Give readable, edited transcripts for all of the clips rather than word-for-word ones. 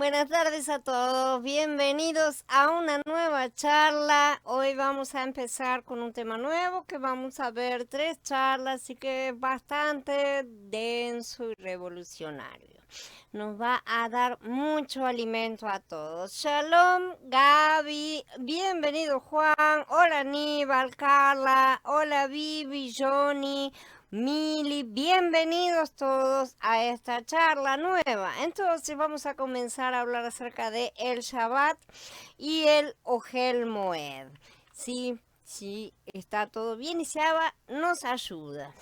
Buenas tardes a todos, bienvenidos a una nueva charla. Hoy vamos a empezar con un tema nuevo que vamos a ver tres charlas, así que es bastante denso y revolucionario. Nos va a dar mucho alimento a todos. Shalom, Gaby, bienvenido Juan, hola Aníbal, Carla, hola Vivi, Johnny. Mili, bienvenidos todos a esta charla nueva. Entonces vamos a comenzar a hablar acerca de el Shabbat y el Ohel Moed. Sí, está todo bien y Shabbat nos ayuda.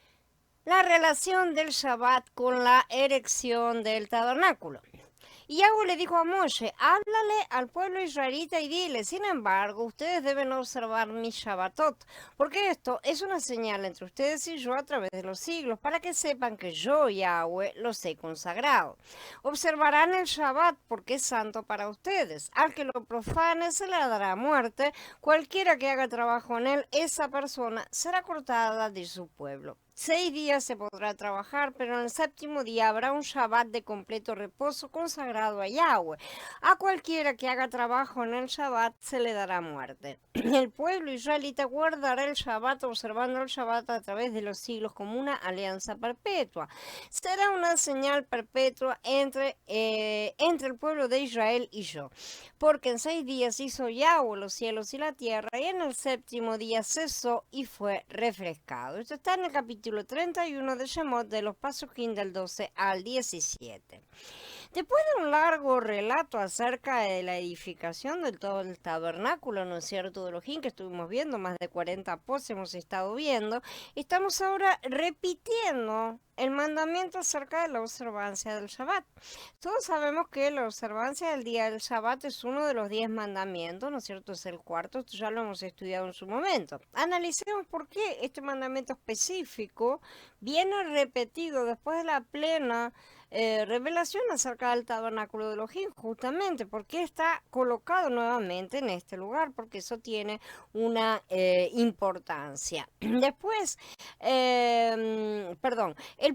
La relación del Shabbat con la erección del tabernáculo. Y Yahweh le dijo a Moshe, háblale al pueblo israelita y dile, sin embargo, ustedes deben observar mi Shabbatot, porque esto es una señal entre ustedes y yo a través de los siglos, para que sepan que yo, Yahweh, los he consagrado. Observarán el Shabbat porque es santo para ustedes. Al que lo profane se le dará muerte. Cualquiera que haga trabajo en él, esa persona será cortada de su pueblo. 6 días se podrá trabajar, pero en el séptimo día habrá un Shabbat de completo reposo consagrado a Yahweh. A cualquiera que haga trabajo en el Shabbat se le dará muerte. El pueblo israelita guardará el Shabbat observando el Shabbat a través de los siglos como una alianza perpetua. Será una señal perpetua entre el pueblo de Israel y yo. Porque en 6 días hizo Yahweh los cielos y la tierra, y en el séptimo día cesó y fue refrescado. Esto está en el capítulo 31 de Shemot, de los Pasukim del 12 al 17. Después de un largo relato acerca de la edificación del todo el tabernáculo, ¿no es cierto?, de Elohim, que estuvimos viendo, más de 40 posts hemos estado viendo, estamos ahora repitiendo el mandamiento acerca de la observancia del Shabbat. Todos sabemos que la observancia del día del Shabbat es uno de los 10 mandamientos, ¿no es cierto? Es el cuarto, esto ya lo hemos estudiado en su momento. Analicemos por qué este mandamiento específico viene repetido después de la plena revelación acerca del tabernáculo de Elohim, justamente porque está colocado nuevamente en este lugar, porque eso tiene una importancia. Después, el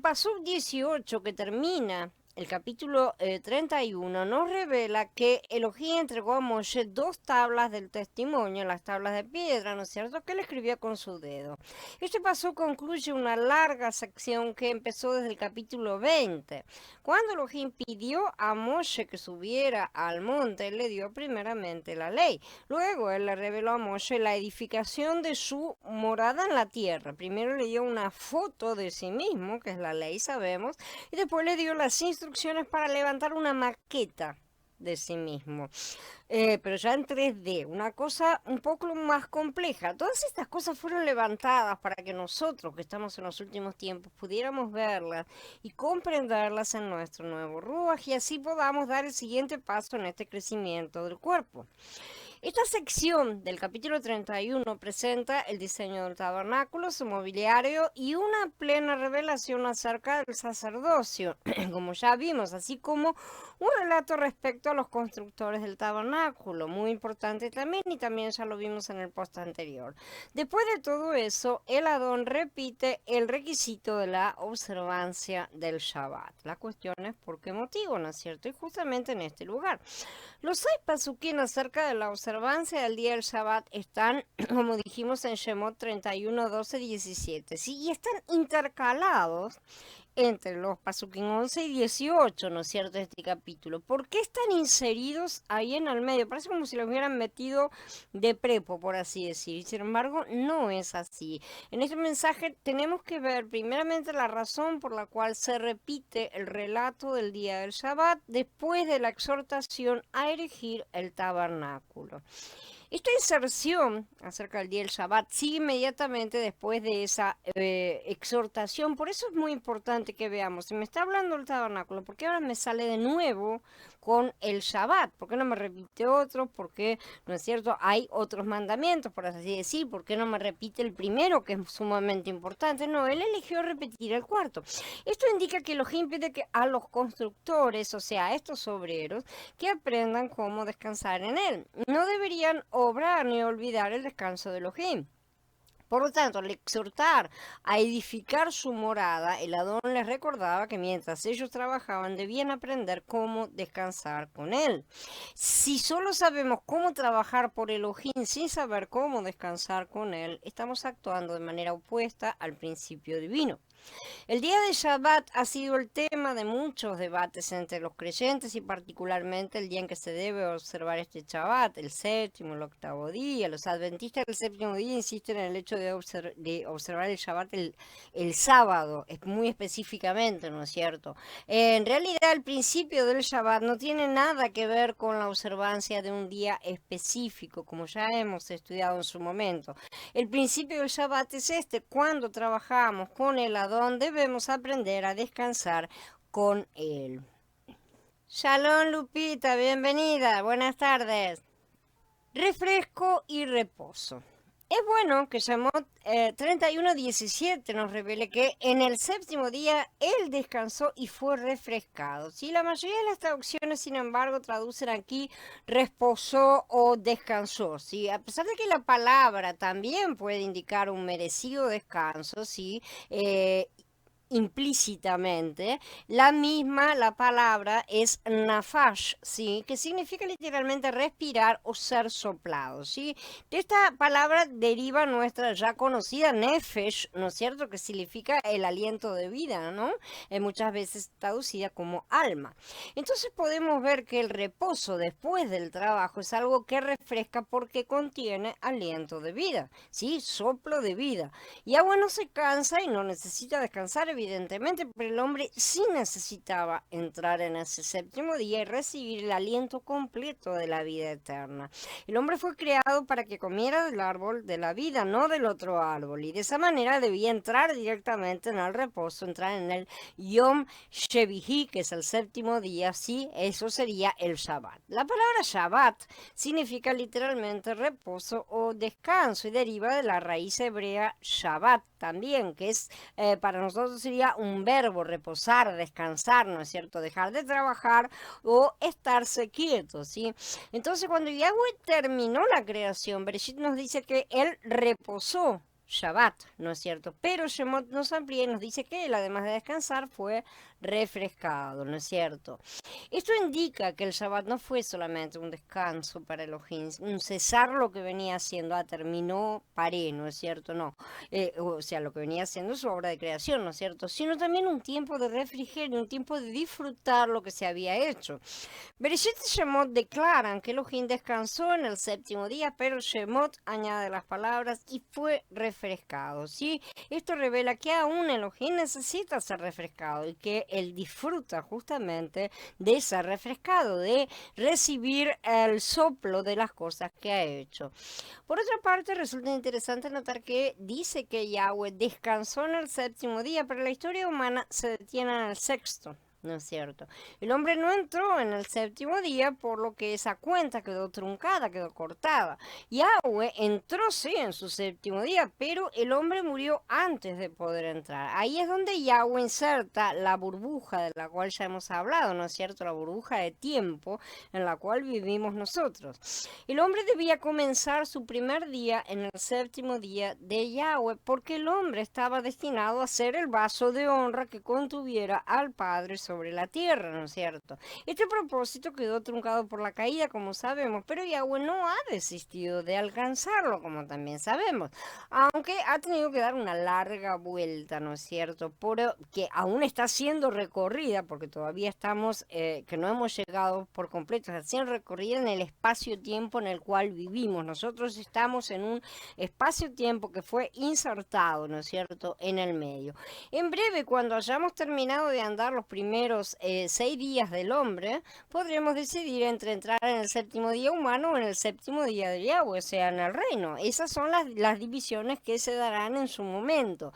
Pasuk 18 que termina el capítulo 31 nos revela que Elohim entregó a Moshe 2 tablas del testimonio, las tablas de piedra, ¿no es cierto?, que él escribía con su dedo. Este paso concluye una larga sección que empezó desde el capítulo 20. Cuando Elohim pidió a Moshe que subiera al monte, él le dio primeramente la ley. Luego él le reveló a Moshe la edificación de su morada en la tierra. Primero le dio una foto de sí mismo, que es la ley, sabemos, y después le dio las instrucciones para levantar una maqueta de sí mismo, pero ya en 3D, una cosa un poco más compleja. Todas estas cosas fueron levantadas para que nosotros, que estamos en los últimos tiempos, pudiéramos verlas y comprenderlas en nuestro nuevo Ruach, y así podamos dar el siguiente paso en este crecimiento del cuerpo. Esta sección del capítulo 31 presenta el diseño del tabernáculo, su mobiliario y una plena revelación acerca del sacerdocio, como ya vimos, así como un relato respecto a los constructores del tabernáculo, muy importante también, y también ya lo vimos en el post anterior. Después de todo eso, el Adón repite el requisito de la observancia del Shabbat. La cuestión es por qué motivo, ¿no es cierto? Y justamente en este lugar. Los 6 pasuquín acerca de la observancia del día del Shabbat están, como dijimos, en Shemot 31, 12, 17, ¿sí? Y están intercalados entre los pasuquín 11 y 18, ¿no es cierto?, este capítulo. ¿Por qué están inseridos ahí en el medio? Parece como si los hubieran metido de prepo, por así decir. Sin embargo, no es así. En este mensaje tenemos que ver primeramente la razón por la cual se repite el relato del día del Shabbat después de la exhortación a erigir el tabernáculo. Esta inserción acerca del día del Shabbat sigue inmediatamente después de esa exhortación. Por eso es muy importante que veamos. Si me está hablando el tabernáculo, ¿por qué ahora me sale de nuevo con el Shabbat? ¿Por qué no me repite otro? ¿Por qué, no es cierto, hay otros mandamientos, por así decir? ¿Por qué no me repite el primero, que es sumamente importante? No, él eligió repetir el cuarto. Esto indica que Elohim pide que a los constructores, o sea, a estos obreros, que aprendan cómo descansar en él. No deberían obrar ni olvidar el descanso de Elohim. Por lo tanto, al exhortar a edificar su morada, el Adón les recordaba que mientras ellos trabajaban debían aprender cómo descansar con él. Si solo sabemos cómo trabajar por Elohim sin saber cómo descansar con él, estamos actuando de manera opuesta al principio divino. El día de Shabbat ha sido el tema de muchos debates entre los creyentes y particularmente el día en que se debe observar este Shabbat, el séptimo, el octavo día. Los adventistas del séptimo día insisten en el hecho de observar el Shabbat el sábado, muy específicamente, ¿no es cierto? En realidad el principio del Shabbat no tiene nada que ver con la observancia de un día específico, como ya hemos estudiado en su momento. El principio del Shabbat es cuando trabajamos con el Adón debemos aprender a descansar con él. Shalom Lupita, bienvenida, buenas tardes. Refresco y reposo. Es bueno que Shemot 31:17 nos revele que en el séptimo día él descansó y fue refrescado. ¿Sí? La mayoría de las traducciones, sin embargo, traducen aquí reposó o descansó. ¿Sí? A pesar de que la palabra también puede indicar un merecido descanso, ¿sí? Implícitamente, la palabra es nafash, ¿sí? Que significa literalmente respirar o ser soplado, ¿sí? De esta palabra deriva nuestra ya conocida nefesh, ¿no es cierto? Que significa el aliento de vida, ¿no? Muchas veces traducida como alma. Entonces podemos ver que el reposo después del trabajo es algo que refresca porque contiene aliento de vida, ¿sí? Soplo de vida. Yahweh no se cansa y no necesita descansar, evidentemente, pero el hombre sí necesitaba entrar en ese séptimo día y recibir el aliento completo de la vida eterna. El hombre fue creado para que comiera del árbol de la vida, no del otro árbol, y de esa manera debía entrar directamente en el reposo, entrar en el Yom Shevihi, que es el séptimo día, sí, eso sería el Shabbat. La palabra Shabbat significa literalmente reposo o descanso y deriva de la raíz hebrea Shabbat también, que es para nosotros sería un verbo, reposar, descansar, ¿no es cierto? Dejar de trabajar o estarse quieto, ¿sí? Entonces cuando Yahweh terminó la creación, Bereshit nos dice que él reposó Shabbat, ¿no es cierto? Pero Shemot nos amplía y nos dice que él, además de descansar, fue refrescado, ¿no es cierto? Esto indica que el Shabbat no fue solamente un descanso para Elohim, un cesar lo que venía haciendo, terminó, paré, ¿no es cierto? No, o sea, lo que venía haciendo su obra de creación, ¿no es cierto? Sino también un tiempo de refrigerio, un tiempo de disfrutar lo que se había hecho. Bereshit y Shemot declaran que Elohim descansó en el séptimo día, pero Shemot añade las palabras y fue refrescado, ¿sí? Esto revela que aún Elohim necesita ser refrescado y que él disfruta justamente de ser refrescado, de recibir el soplo de las cosas que ha hecho. Por otra parte, resulta interesante notar que dice que Yahweh descansó en el séptimo día, pero la historia humana se detiene en el sexto. ¿No es cierto? El hombre no entró en el séptimo día, por lo que esa cuenta quedó truncada, quedó cortada. Yahweh entró sí en su séptimo día, pero el hombre murió antes de poder entrar. Ahí es donde Yahweh inserta la burbuja de la cual ya hemos hablado, ¿no es cierto? La burbuja de tiempo en la cual vivimos nosotros. El hombre debía comenzar su primer día en el séptimo día de Yahweh, porque el hombre estaba destinado a ser el vaso de honra que contuviera al Padre sobre la tierra, ¿no es cierto? Este propósito quedó truncado por la caída, como sabemos, pero Yahweh no ha desistido de alcanzarlo, como también sabemos, aunque ha tenido que dar una larga vuelta, ¿no es cierto? Que aún está siendo recorrida, porque todavía estamos, que no hemos llegado por completo, está siendo recorrida en el espacio-tiempo en el cual vivimos. Nosotros estamos en un espacio-tiempo que fue insertado, ¿no es cierto?, en el medio. En breve, cuando hayamos terminado de andar los primeros 6 días del hombre, podremos decidir entre entrar en el séptimo día humano o en el séptimo día de Yahweh, o sea, en el reino. Esas son las divisiones que se darán en su momento.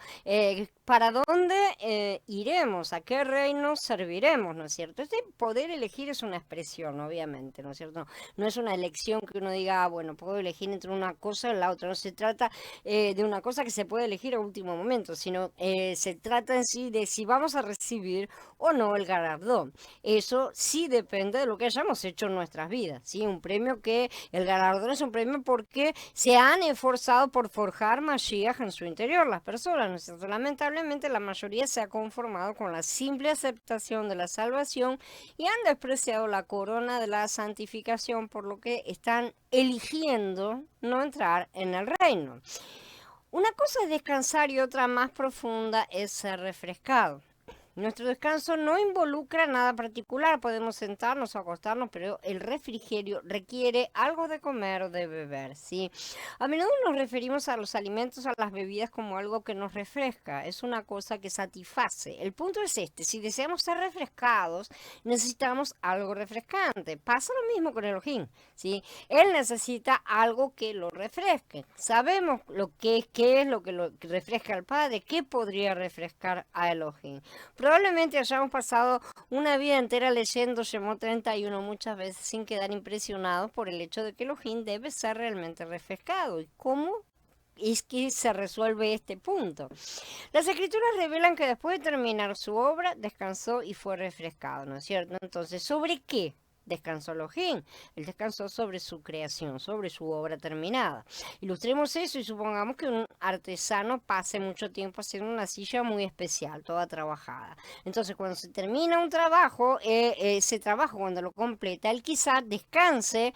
para dónde iremos, a qué reino serviremos, ¿no es cierto? Este poder elegir es una expresión, obviamente, ¿no es cierto? No es una elección que uno diga, ah, bueno, puedo elegir entre una cosa y la otra. No se trata de una cosa que se puede elegir a último momento, sino se trata en sí de si vamos a recibir o no el galardón. Eso sí depende de lo que hayamos hecho en nuestras vidas, ¿sí? Un premio que, el galardón es un premio porque se han esforzado por forjar Mashiach en su interior, las personas, ¿no es cierto? Lamentablemente la mayoría se ha conformado con la simple aceptación de la salvación y han despreciado la corona de la santificación, por lo que están eligiendo no entrar en el reino. Una cosa es descansar y otra más profunda es ser refrescado. Nuestro descanso no involucra nada particular, podemos sentarnos o acostarnos, pero el refrigerio requiere algo de comer o de beber, ¿sí? A menudo nos referimos a los alimentos, a las bebidas como algo que nos refresca, es una cosa que satisface. El punto es este, si deseamos ser refrescados, necesitamos algo refrescante. Pasa lo mismo con Elohim, ¿sí? Él necesita algo que lo refresque. Sabemos qué es lo que lo que refresca al Padre, qué podría refrescar a Elohim. Probablemente hayamos pasado una vida entera leyendo Shemot 31 muchas veces sin quedar impresionados por el hecho de que Elohim debe ser realmente refrescado. ¿Y cómo es que se resuelve este punto? Las escrituras revelan que después de terminar su obra, descansó y fue refrescado, ¿no es cierto? Entonces, ¿sobre qué descansó Elohim? Él descansó sobre su creación, sobre su obra terminada. Ilustremos eso y supongamos que un artesano pase mucho tiempo haciendo una silla muy especial, toda trabajada. Entonces, cuando se termina un trabajo, ese trabajo, cuando lo completa, él quizá descanse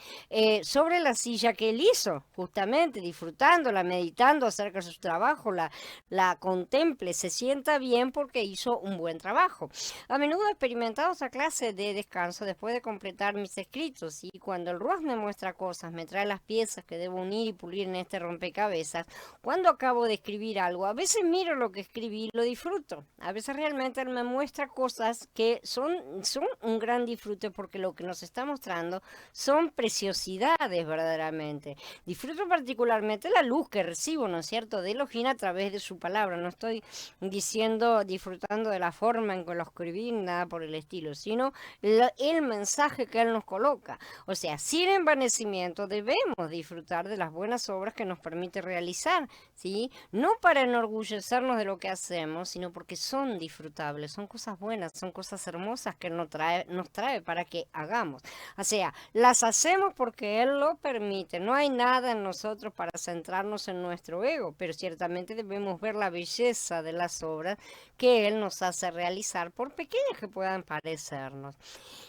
sobre la silla que él hizo, justamente disfrutándola, meditando acerca de su trabajo, la contemple, se sienta bien porque hizo un buen trabajo. A menudo he experimentado esa clase de descanso después de completar mis escritos, y cuando el Ruach me muestra cosas, me trae las piezas que debo unir y pulir en este rompecabezas, cuando acabo de escribir algo, a veces miro lo que escribí y lo disfruto. A veces realmente él me muestra cosas que son un gran disfrute porque lo que nos está mostrando son preciosidades verdaderamente. Disfruto particularmente la luz que recibo, ¿no es cierto?, de Elohim a través de su palabra. No estoy disfrutando de la forma en que lo escribí, nada por el estilo, sino el mensaje que él nos coloca. O sea, sin envanecimiento debemos disfrutar de las buenas obras que nos permite realizar, ¿sí? No para enorgullecernos de lo que hacemos, sino porque son disfrutables, son cosas buenas, son cosas hermosas que nos trae para que hagamos. O sea, las hacemos porque él lo permite. No hay nada en nosotros para centrarnos en nuestro ego, pero ciertamente debemos ver la belleza de las obras que él nos hace realizar, por pequeñas que puedan parecernos.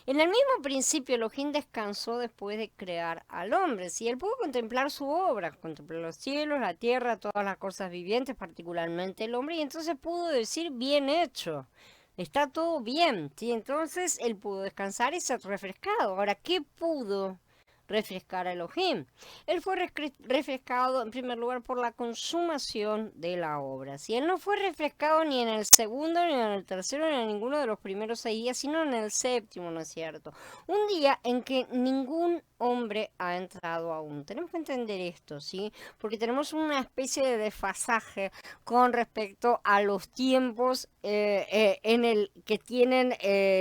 En el mismo principio, Elohim descansó después de crear al hombre. Si él pudo contemplar su obra, contempló los cielos, la tierra, todas las cosas vivientes, particularmente el hombre, y entonces pudo decir bien hecho. Está todo bien, ¿sí? Entonces él pudo descansar y ser refrescado. Ahora, ¿qué pudo refrescar a Elohim? Él fue refrescado en primer lugar por la consumación de la obra. Si él no fue refrescado ni en el segundo, ni en el tercero, ni en ninguno de los primeros 6 días, sino en el séptimo, ¿no es cierto? Un día en que ningún hombre ha entrado aún. Tenemos que entender esto, ¿sí? Porque tenemos una especie de desfasaje con respecto a los tiempos en el que tienen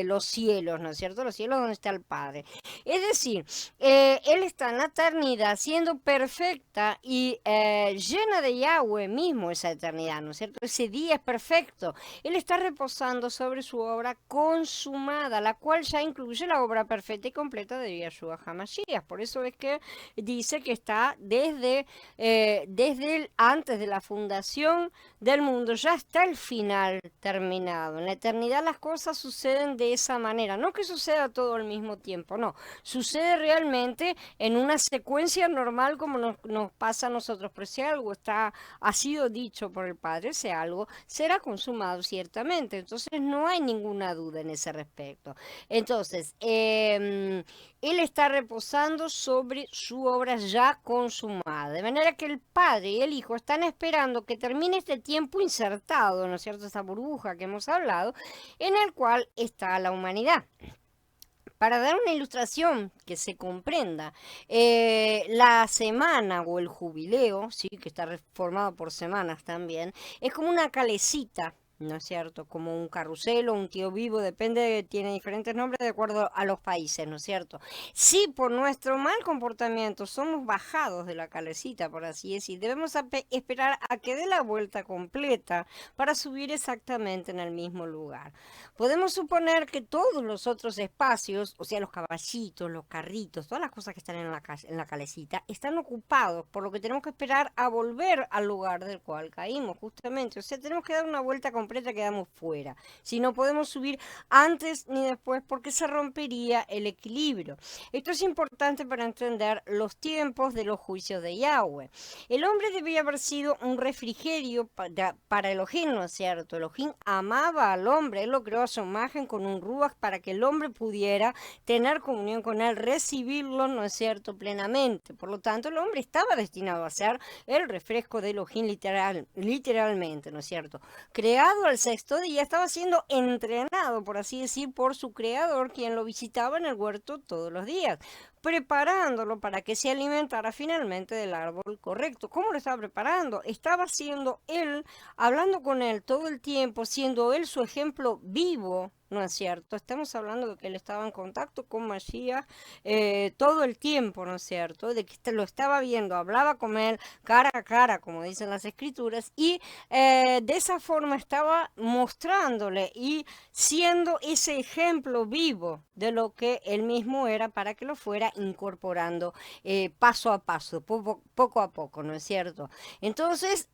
los cielos, ¿no es cierto? Los cielos donde está el Padre. Es decir, él está en la eternidad siendo perfecta y llena de Yahweh mismo esa eternidad, ¿no es cierto? Ese día es perfecto. Él está reposando sobre su obra consumada, la cual ya incluye la obra perfecta y completa de Yahshua HaMashiach. Por eso es que dice que está desde antes de la fundación del mundo, ya está el final terminado. En la eternidad las cosas suceden de esa manera, no que suceda todo al mismo tiempo, no, sucede realmente en una secuencia normal como nos pasa a nosotros, pero si algo ha sido dicho por el Padre, ese algo será consumado ciertamente, entonces no hay ninguna duda en ese respecto. Entonces, él está reposando sobre su obra ya consumada, de manera que el Padre y el Hijo están esperando que termine este tiempo insertado, ¿no es cierto?, esa burbuja que hemos hablado, en el cual está la humanidad. Para dar una ilustración que se comprenda, la semana o el jubileo, ¿sí?, que está formado por semanas también, es como una calecita, ¿no es cierto? Como un carrusel o un tío vivo, depende, tiene diferentes nombres de acuerdo a los países, ¿no es cierto? Si por nuestro mal comportamiento somos bajados de la calecita, por así decir, debemos esperar a que dé la vuelta completa para subir exactamente en el mismo lugar. Podemos suponer que todos los otros espacios, o sea, los caballitos, los carritos, todas las cosas que están en la calecita, están ocupados, por lo que tenemos que esperar a volver al lugar del cual caímos, justamente. O sea, tenemos que dar una vuelta completa, quedamos fuera. Si no podemos subir antes ni después, porque se rompería el equilibrio. Esto es importante para entender los tiempos de los juicios de Yahweh. El hombre debía haber sido un refrigerio para Elohim, ¿no es cierto? Elohim amaba al hombre, él lo creó a su imagen con un ruach para que el hombre pudiera tener comunión con él, recibirlo, ¿no es cierto?, plenamente. Por lo tanto, el hombre estaba destinado a ser el refresco de Elohim literalmente, ¿no es cierto? Creado al sexto día, estaba siendo entrenado, por así decir, por su creador, quien lo visitaba en el huerto todos los días, preparándolo para que se alimentara finalmente del árbol correcto. ¿Cómo lo estaba preparando? Estaba siendo él, hablando con él todo el tiempo, siendo él su ejemplo vivo. No es cierto, estamos hablando de que él estaba en contacto con Mashiach todo el tiempo, ¿no es cierto? De que lo estaba viendo, hablaba con él cara a cara, como dicen las escrituras, y de esa forma estaba mostrándole y siendo ese ejemplo vivo de lo que él mismo era para que lo fuera incorporando paso a paso, poco a poco, ¿no es cierto? Entonces,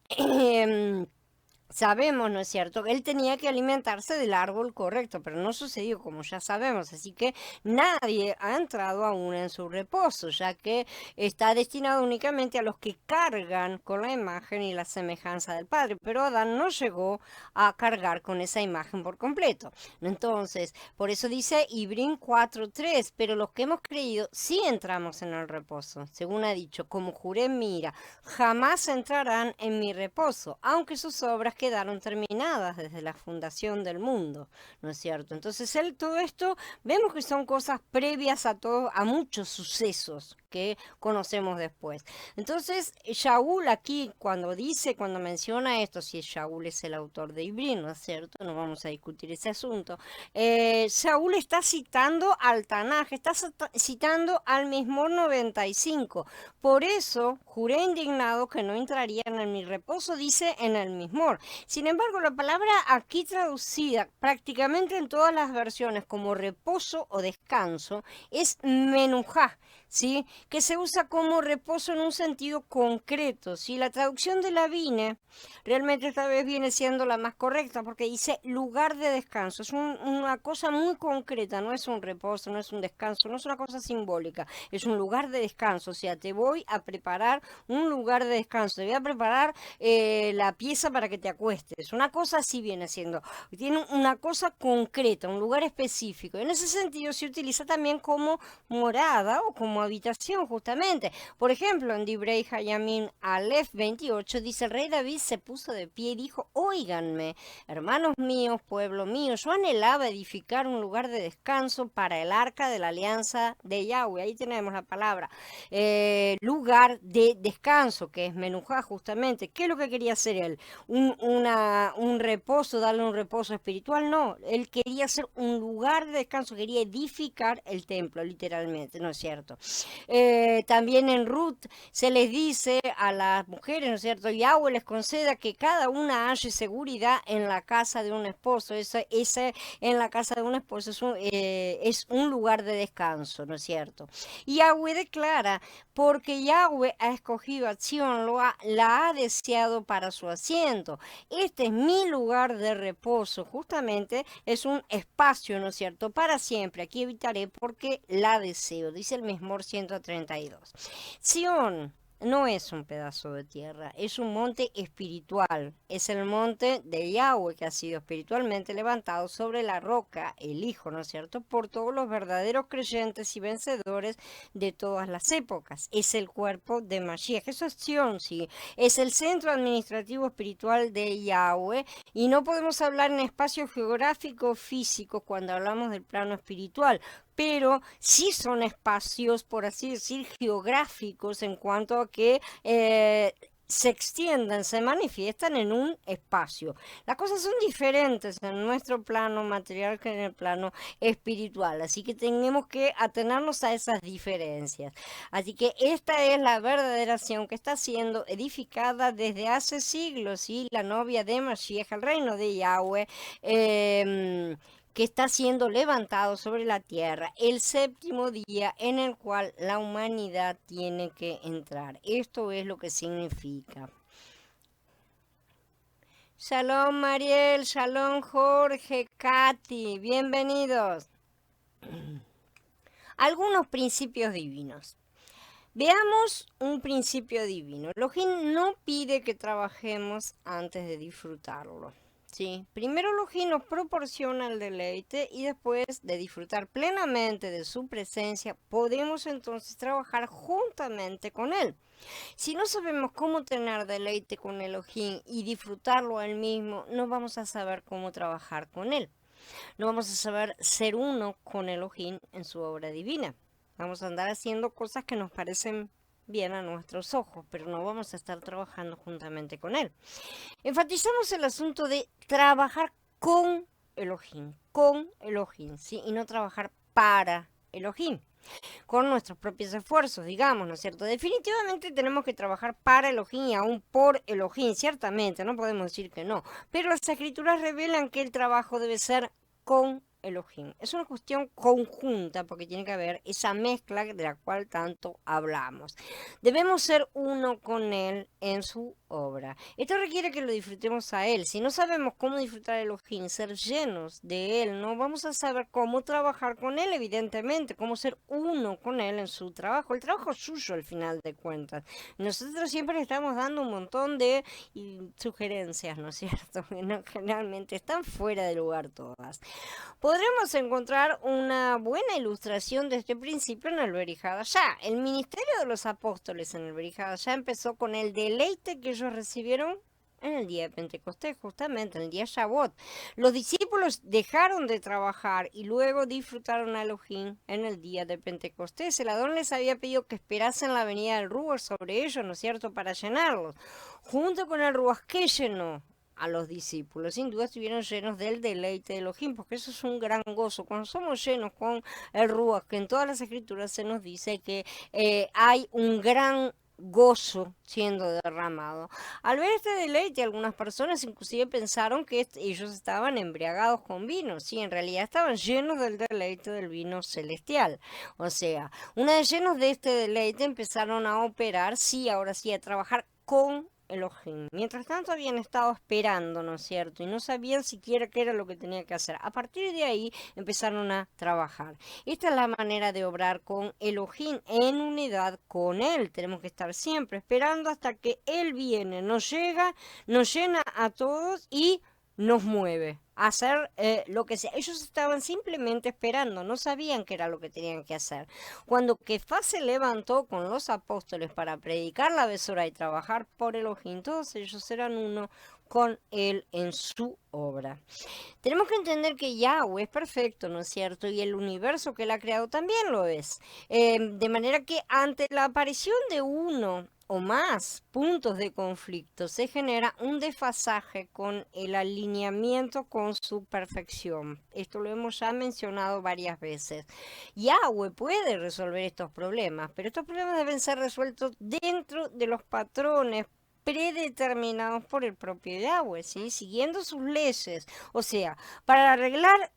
sabemos, ¿no es cierto?, que él tenía que alimentarse del árbol correcto, pero no sucedió como ya sabemos, así que nadie ha entrado aún en su reposo, ya que está destinado únicamente a los que cargan con la imagen y la semejanza del Padre, pero Adán no llegó a cargar con esa imagen por completo. Entonces, por eso dice Ibrín 4:3, pero los que hemos creído sí entramos en el reposo, según ha dicho, como juré en mi ira, jamás entrarán en mi reposo, aunque sus obras quedaron terminadas desde la fundación del mundo, ¿no es cierto? Entonces, todo esto vemos que son cosas previas a muchos sucesos que conocemos después. Entonces, Shaul aquí, cuando menciona esto, si Shaul es el autor de Ibrín, ¿no es cierto? No vamos a discutir ese asunto. Shaul está citando al Tanaj, está citando al Mismor 95. Por eso, juré indignado que no entrarían en mi reposo, dice en el Mismor. Sin embargo, la palabra aquí traducida prácticamente en todas las versiones como reposo o descanso es menujá, ¿sí?, que se usa como reposo en un sentido concreto, ¿sí? La traducción de la Vine realmente esta vez viene siendo la más correcta porque dice lugar de descanso, es una cosa muy concreta, no es un reposo, no es un descanso, no es una cosa simbólica, es un lugar de descanso, o sea, te voy a preparar un lugar de descanso, te voy a preparar la pieza para que te acuestes, una cosa así viene siendo, tiene una cosa concreta, un lugar específico, en ese sentido se utiliza también como morada o como habitación justamente. Por ejemplo, en Dibrei Hayamim Aleph 28 dice, el rey David se puso de pie y dijo, óiganme, hermanos míos, pueblo mío, yo anhelaba edificar un lugar de descanso para el arca de la alianza de Yahweh. Ahí tenemos la palabra, lugar de descanso, que es menujá justamente. ¿Qué es lo que quería hacer él? Un reposo, darle un reposo espiritual, no, él quería hacer un lugar de descanso, quería edificar el templo, literalmente, ¿no es cierto? También en Ruth se les dice a las mujeres, ¿no es cierto?, Yahweh les conceda que cada una halle seguridad en la casa de un esposo. Ese en la casa de un esposo es un lugar de descanso, ¿no es cierto? Y Yahweh declara, porque Yahweh ha escogido a Sion, la ha deseado para su asiento. Este es mi lugar de reposo, justamente es un espacio, ¿no es cierto?, para siempre. Aquí evitaré porque la deseo, dice el Mismor 132. Sión no es un pedazo de tierra, es un monte espiritual, es el monte de Yahweh que ha sido espiritualmente levantado sobre la roca, el Hijo, ¿no es cierto?, por todos los verdaderos creyentes y vencedores de todas las épocas. Es el cuerpo de Mashiach, eso es Sión, sí, es el centro administrativo espiritual de Yahweh y no podemos hablar en espacio geográfico físico cuando hablamos del plano espiritual, pero sí son espacios, por así decir, geográficos en cuanto a que se extienden, se manifiestan en un espacio. Las cosas son diferentes en nuestro plano material que en el plano espiritual, así que tenemos que atenernos a esas diferencias. Así que esta es la verdadera acción que está siendo edificada desde hace siglos, y la novia de Mashiach, el reino de Yahweh, que está siendo levantado sobre la tierra, el séptimo día en el cual la humanidad tiene que entrar. Esto es lo que significa. Shalom Mariel, shalom Jorge, Katy, bienvenidos. Algunos principios divinos. Veamos un principio divino. Elohim no pide que trabajemos antes de disfrutarlo. Sí, primero Elohim nos proporciona el deleite, y después de disfrutar plenamente de su presencia, podemos entonces trabajar juntamente con él. Si no sabemos cómo tener deleite con Elohim y disfrutarlo a él mismo, no vamos a saber cómo trabajar con él. No vamos a saber ser uno con Elohim en su obra divina. Vamos a andar haciendo cosas que nos parecen bien a nuestros ojos, pero no vamos a estar trabajando juntamente con él. Enfatizamos el asunto de trabajar con Elohim, ¿sí? Y no trabajar para Elohim, con nuestros propios esfuerzos, digamos, ¿no es cierto? Definitivamente tenemos que trabajar para Elohim y aún por Elohim, ciertamente, no podemos decir que no, pero las escrituras revelan que el trabajo debe ser con Elohim. Es una cuestión conjunta, porque tiene que haber esa mezcla de la cual tanto hablamos. Debemos ser uno con Él en su obra. Esto requiere que lo disfrutemos a Él. Si no sabemos cómo disfrutar a Elohim, ser llenos de Él, no vamos a saber cómo trabajar con Él, evidentemente, cómo ser uno con Él en su trabajo. El trabajo es suyo al final de cuentas. Nosotros siempre le estamos dando un montón de sugerencias, ¿no es cierto? Que no, generalmente están fuera de lugar todas. Podremos encontrar una buena ilustración de este principio en el Berihá Dashá. El ministerio de los apóstoles en el Berihá Dashá empezó con el deleite que ellos recibieron en el día de Pentecostés, justamente en el día Shavuot. Los discípulos dejaron de trabajar y luego disfrutaron a Elohim en el día de Pentecostés. El Adón les había pedido que esperasen la venida del Ruach sobre ellos, ¿no es cierto?, para llenarlos. Junto con el Ruach que llenó a los discípulos, sin duda estuvieron llenos del deleite de Elohim, porque eso es un gran gozo. Cuando somos llenos con el Ruach, que en todas las escrituras se nos dice que hay un gran gozo siendo derramado. Al ver este deleite, algunas personas inclusive pensaron que ellos estaban embriagados con vino. Sí, en realidad estaban llenos del deleite del vino celestial. O sea, una vez llenos de este deleite, empezaron a operar, sí, ahora sí, a trabajar con Elohim. Mientras tanto habían estado esperando, ¿no es cierto? Y no sabían siquiera qué era lo que tenía que hacer. A partir de ahí empezaron a trabajar. Esta es la manera de obrar con Elohim, en unidad con Él. Tenemos que estar siempre esperando hasta que Él viene, nos llega, nos llena a todos y nos mueve a hacer lo que sea. Ellos estaban simplemente esperando, no sabían qué era lo que tenían que hacer. Cuando Kefas se levantó con los apóstoles para predicar la besora y trabajar por Elohim, todos ellos eran uno con él en su obra. Tenemos que entender que Yahweh es perfecto, ¿no es cierto? Y el universo que él ha creado también lo es. De manera que ante la aparición de uno o más puntos de conflicto, se genera un desfasaje con el alineamiento con su perfección. Esto lo hemos ya mencionado varias veces. Yahweh puede resolver estos problemas, pero estos problemas deben ser resueltos dentro de los patrones predeterminados por el propio Yahweh, ¿sí? Siguiendo sus leyes. O sea, para arreglar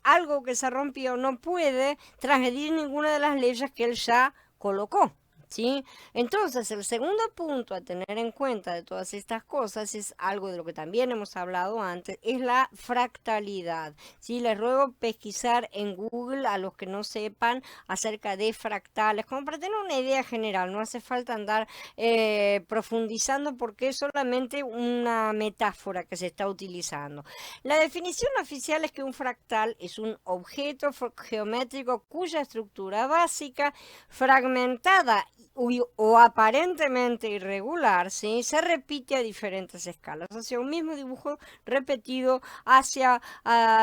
algo que se rompió, no puede transgredir ninguna de las leyes que él ya colocó. ¿Sí? Entonces, el segundo punto a tener en cuenta de todas estas cosas es algo de lo que también hemos hablado antes, es la fractalidad. ¿Sí? Les ruego pesquisar en Google a los que no sepan acerca de fractales, como para tener una idea general. No hace falta andar profundizando porque es solamente una metáfora que se está utilizando. La definición oficial es que un fractal es un objeto geométrico cuya estructura básica fragmentada o aparentemente irregular, ¿sí? Se repite a diferentes escalas, o sea, un mismo dibujo repetido hacia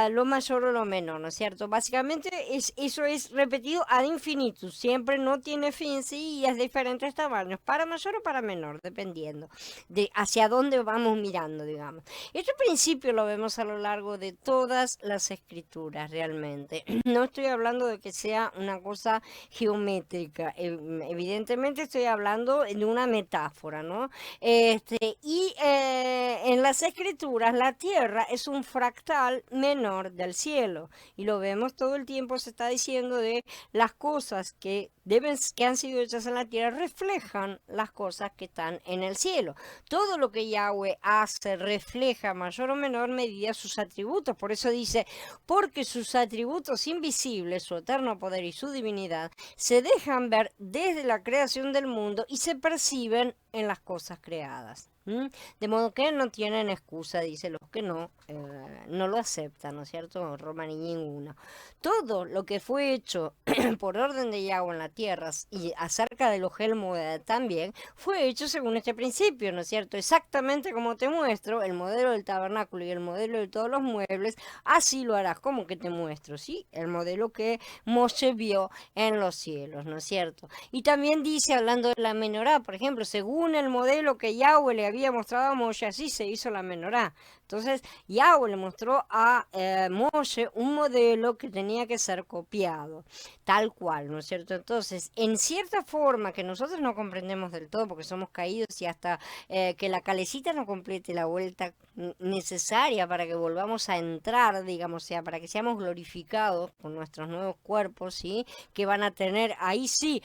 lo mayor o lo menor, ¿no es cierto? Básicamente eso es repetido ad infinitum, siempre no tiene fin, sí, y es de diferentes tamaños, para mayor o para menor, dependiendo de hacia dónde vamos mirando, digamos. Este principio lo vemos a lo largo de todas las escrituras, realmente. No estoy hablando de que sea una cosa geométrica, evidentemente estoy hablando de una metáfora, ¿no? En las escrituras la tierra es un fractal menor del cielo y lo vemos todo el tiempo, se está diciendo de las cosas que han sido hechas en la tierra reflejan las cosas que están en el cielo. Todo lo que Yahweh hace refleja en mayor o menor medida sus atributos. Por eso dice, porque sus atributos invisibles, su eterno poder y su divinidad, se dejan ver desde la creación del mundo y se perciben en las cosas creadas. De modo que no tienen excusa, dice los que no lo aceptan, ¿no es cierto? Roma ni ninguno. Todo lo que fue hecho por orden de Yahweh en la tierra y acerca de los Moed también, fue hecho según este principio, ¿no es cierto? Exactamente como te muestro el modelo del tabernáculo y el modelo de todos los muebles, así lo harás, como que te muestro, ¿sí? El modelo que Moshe vio en los cielos, ¿no es cierto? Y también dice, hablando de la menorá, por ejemplo, según el modelo que Yahweh le había mostrado a Moshe, así se hizo la menorá. Entonces, Yahweh le mostró a Moshe un modelo que tenía que ser copiado, tal cual, ¿no es cierto? Entonces, en cierta forma que nosotros no comprendemos del todo porque somos caídos y hasta que la calecita no complete la vuelta necesaria para que volvamos a entrar, digamos, o sea, para que seamos glorificados con nuestros nuevos cuerpos, ¿sí? Que van a tener ahí sí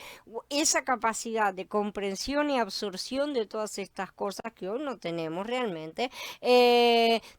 esa capacidad de comprensión y absorción de todas estas cosas que hoy no tenemos realmente.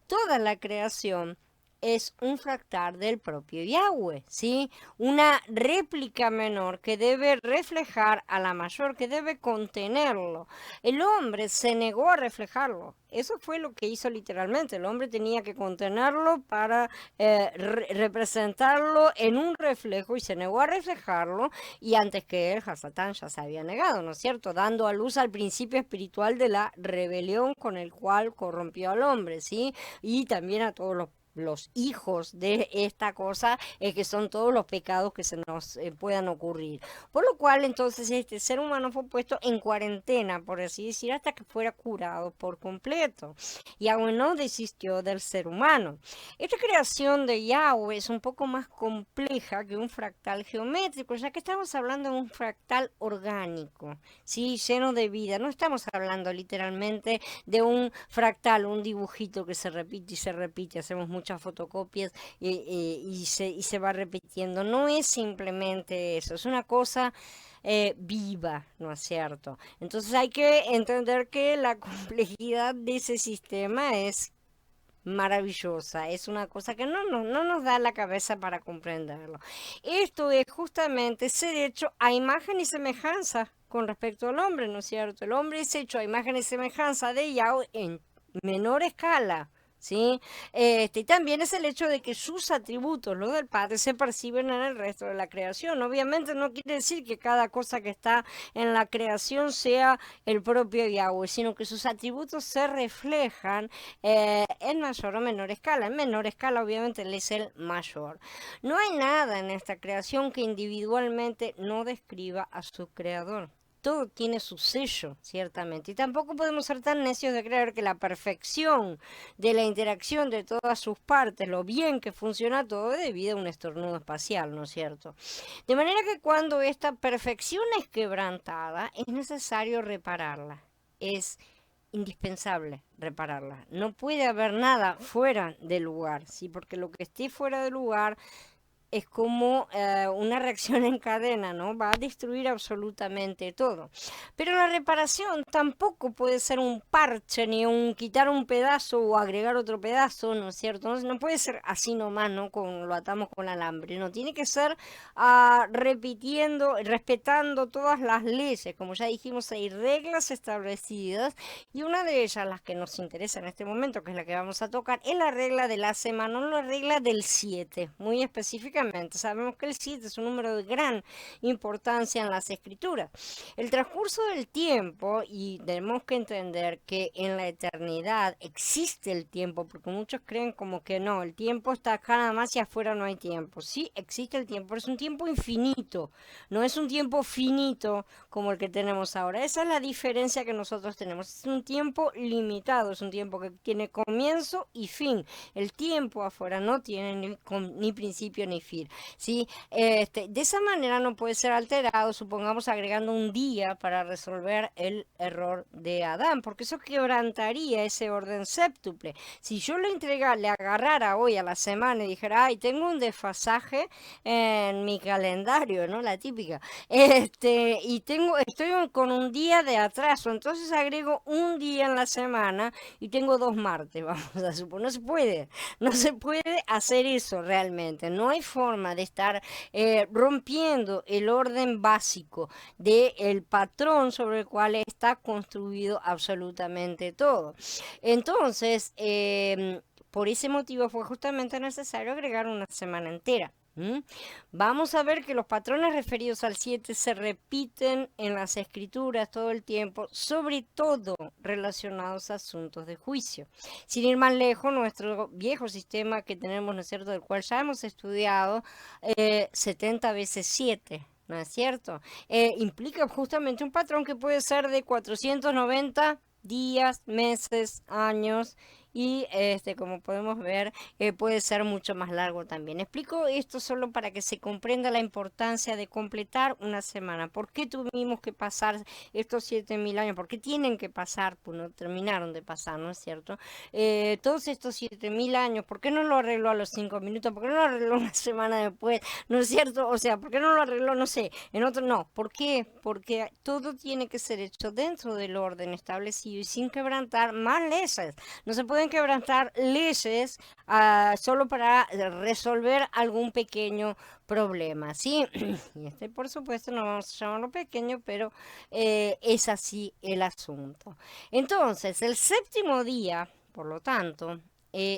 Toda la creación es un fractal del propio Yahweh, ¿sí? Una réplica menor que debe reflejar a la mayor, que debe contenerlo. El hombre se negó a reflejarlo. Eso fue lo que hizo literalmente. El hombre tenía que contenerlo para representarlo en un reflejo y se negó a reflejarlo y antes que él, Hasatán ya se había negado, ¿no es cierto? Dando a luz al principio espiritual de la rebelión con el cual corrompió al hombre, ¿sí? Y también a todos los hijos de esta cosa, que son todos los pecados que se nos puedan ocurrir. Por lo cual, entonces, este ser humano fue puesto en cuarentena, por así decir, hasta que fuera curado por completo. Yahweh no desistió del ser humano. Esta creación de Yahweh es un poco más compleja que un fractal geométrico, ya que estamos hablando de un fractal orgánico, ¿sí? Lleno de vida. No estamos hablando literalmente de un fractal, un dibujito que se repite y se repite. Hacemos muchas fotocopias y se va repitiendo. No es simplemente eso, es una cosa viva, ¿no es cierto? Entonces hay que entender que la complejidad de ese sistema es maravillosa, es una cosa que no nos da la cabeza para comprenderlo. Esto es justamente ser hecho a imagen y semejanza con respecto al hombre, ¿no es cierto? El hombre es hecho a imagen y semejanza de Yahweh en menor escala. ¿Sí? Y también es el hecho de que sus atributos, los del Padre, se perciben en el resto de la creación. Obviamente no quiere decir que cada cosa que está en la creación sea el propio Yahweh, sino que sus atributos se reflejan en mayor o menor escala. En menor escala, obviamente, él es el mayor. No hay nada en esta creación que individualmente no describa a su creador. Todo tiene su sello, ciertamente. Y tampoco podemos ser tan necios de creer que la perfección de la interacción de todas sus partes, lo bien que funciona todo, es debido a un estornudo espacial, ¿no es cierto? De manera que cuando esta perfección es quebrantada, es necesario repararla. Es indispensable repararla. No puede haber nada fuera del lugar, ¿sí? Porque lo que esté fuera del lugar es como una reacción en cadena, ¿no? Va a destruir absolutamente todo. Pero la reparación tampoco puede ser un parche, ni un quitar un pedazo o agregar otro pedazo, ¿no es cierto? No puede ser así nomás, ¿no? Lo atamos con alambre, no, tiene que ser repitiendo, respetando todas las leyes. Como ya dijimos, hay reglas establecidas y una de ellas, las que nos interesa en este momento, que es la que vamos a tocar, es la regla de la semana, no la regla del 7, muy específicamente obviamente sabemos que el 7 es un número de gran importancia en las escrituras. El transcurso del tiempo, y tenemos que entender que en la eternidad existe el tiempo, porque muchos creen como que no, el tiempo está acá nada más y afuera no hay tiempo. Sí, existe el tiempo, pero es un tiempo infinito, no es un tiempo finito como el que tenemos ahora. Esa es la diferencia que nosotros tenemos. Es un tiempo limitado, es un tiempo que tiene comienzo y fin. El tiempo afuera no tiene ni principio ni fin. ¿Sí? De esa manera no puede ser alterado, supongamos agregando un día para resolver el error de Adán, porque eso quebrantaría ese orden séptuple. Si yo le agarrara hoy a la semana y dijera, ay, tengo un desfasaje en mi calendario, ¿no? La típica. Estoy con un día de atraso, entonces agrego un día en la semana y tengo 2 martes, vamos a suponer. No se puede hacer eso realmente. No hay forma de estar rompiendo el orden básico del patrón sobre el cual está construido absolutamente todo. Entonces, por ese motivo fue justamente necesario agregar una semana entera. Vamos a ver que los patrones referidos al 7 se repiten en las escrituras todo el tiempo, sobre todo relacionados a asuntos de juicio. Sin ir más lejos, nuestro viejo sistema que tenemos, ¿no es cierto?, del cual ya hemos estudiado, 70 veces 7. ¿No es cierto? Implica justamente un patrón que puede ser de 490 días, meses, años y como podemos ver puede ser mucho más largo también. Explico esto solo para que se comprenda la importancia de completar una semana. ¿Por qué tuvimos que pasar estos 7000 años? ¿Por qué tienen que pasar? Pues no terminaron de pasar, ¿no es cierto? Todos estos 7000 años, ¿por qué no lo arregló a los 5 minutos? ¿Por qué no lo arregló una semana después? ¿No es cierto? O sea, ¿por qué no lo arregló, no sé, en otro? No, ¿por qué? Porque todo tiene que ser hecho dentro del orden establecido y sin quebrantar más leyes. No se pueden quebrantar leyes solo para resolver algún pequeño problema, ¿sí? Y por supuesto no vamos a llamarlo pequeño, pero es así el asunto. Entonces, el séptimo día, por lo tanto,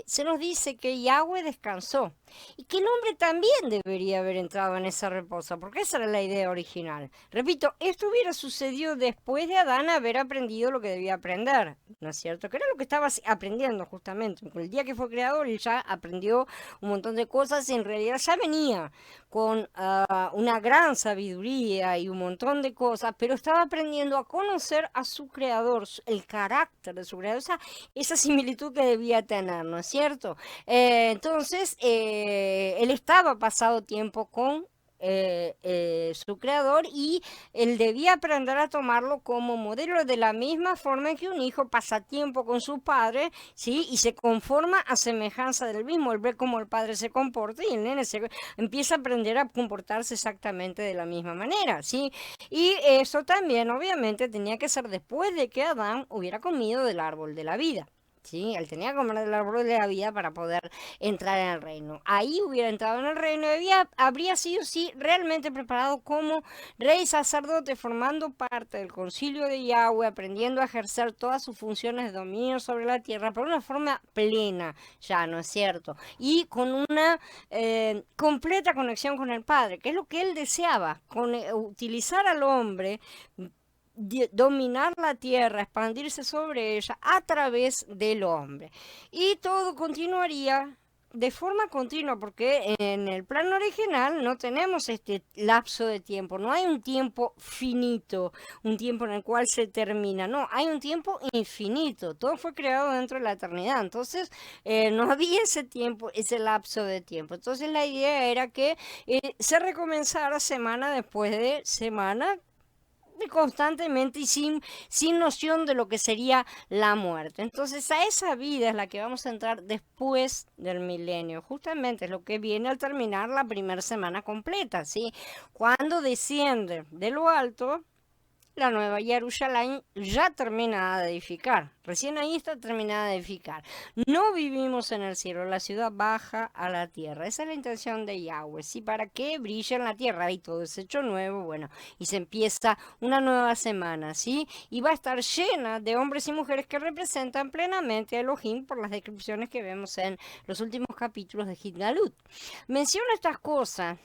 se nos dice que Yahweh descansó y que el hombre también debería haber entrado en ese reposo, porque esa era la idea original. Repito, esto hubiera sucedido después de Adán haber aprendido lo que debía aprender, ¿no es cierto? Que era lo que estaba aprendiendo justamente. El día que fue creador, él ya aprendió un montón de cosas y en realidad ya venía con una gran sabiduría y un montón de cosas, pero estaba aprendiendo a conocer a su creador, el carácter de su creador, esa similitud que debía tener, ¿no es cierto? Entonces, él estaba pasado tiempo con su creador y él debía aprender a tomarlo como modelo de la misma forma en que un hijo pasa tiempo con su padre, ¿sí? Y se conforma a semejanza del mismo. Él ve cómo el padre se comporta y el nene empieza a aprender a comportarse exactamente de la misma manera, ¿sí? Y eso también obviamente tenía que ser después de que Adán hubiera comido del árbol de la vida. Sí, él tenía que comer del árbol de la vida para poder entrar en el reino. Ahí hubiera entrado en el reino y habría sido, sí, realmente preparado como rey sacerdote, formando parte del concilio de Yahweh, aprendiendo a ejercer todas sus funciones de dominio sobre la tierra, pero de una forma plena, ya, ¿no es cierto? Y con una completa conexión con el Padre, que es lo que él deseaba, utilizar al hombre, dominar la tierra, expandirse sobre ella a través del hombre. Y todo continuaría de forma continua, porque en el plan original no tenemos este lapso de tiempo, no hay un tiempo finito, un tiempo en el cual se termina, no, hay un tiempo infinito, todo fue creado dentro de la eternidad, entonces no había ese tiempo, ese lapso de tiempo. Entonces la idea era que se recomenzara semana después de semana, constantemente y sin noción de lo que sería la muerte. Entonces a esa vida es la que vamos a entrar después del milenio, justamente es lo que viene al terminar la primera semana completa, ¿sí? Cuando desciende de lo alto la nueva Jerusalén ya terminada de edificar. Recién ahí está terminada de edificar. No vivimos en el cielo, la ciudad baja a la tierra. Esa es la intención de Yahweh, ¿sí? Para que brille en la tierra y todo es hecho nuevo, bueno, y se empieza una nueva semana, ¿sí? Y va a estar llena de hombres y mujeres que representan plenamente a Elohim por las descripciones que vemos en los últimos capítulos de Gitgalut. Menciono estas cosas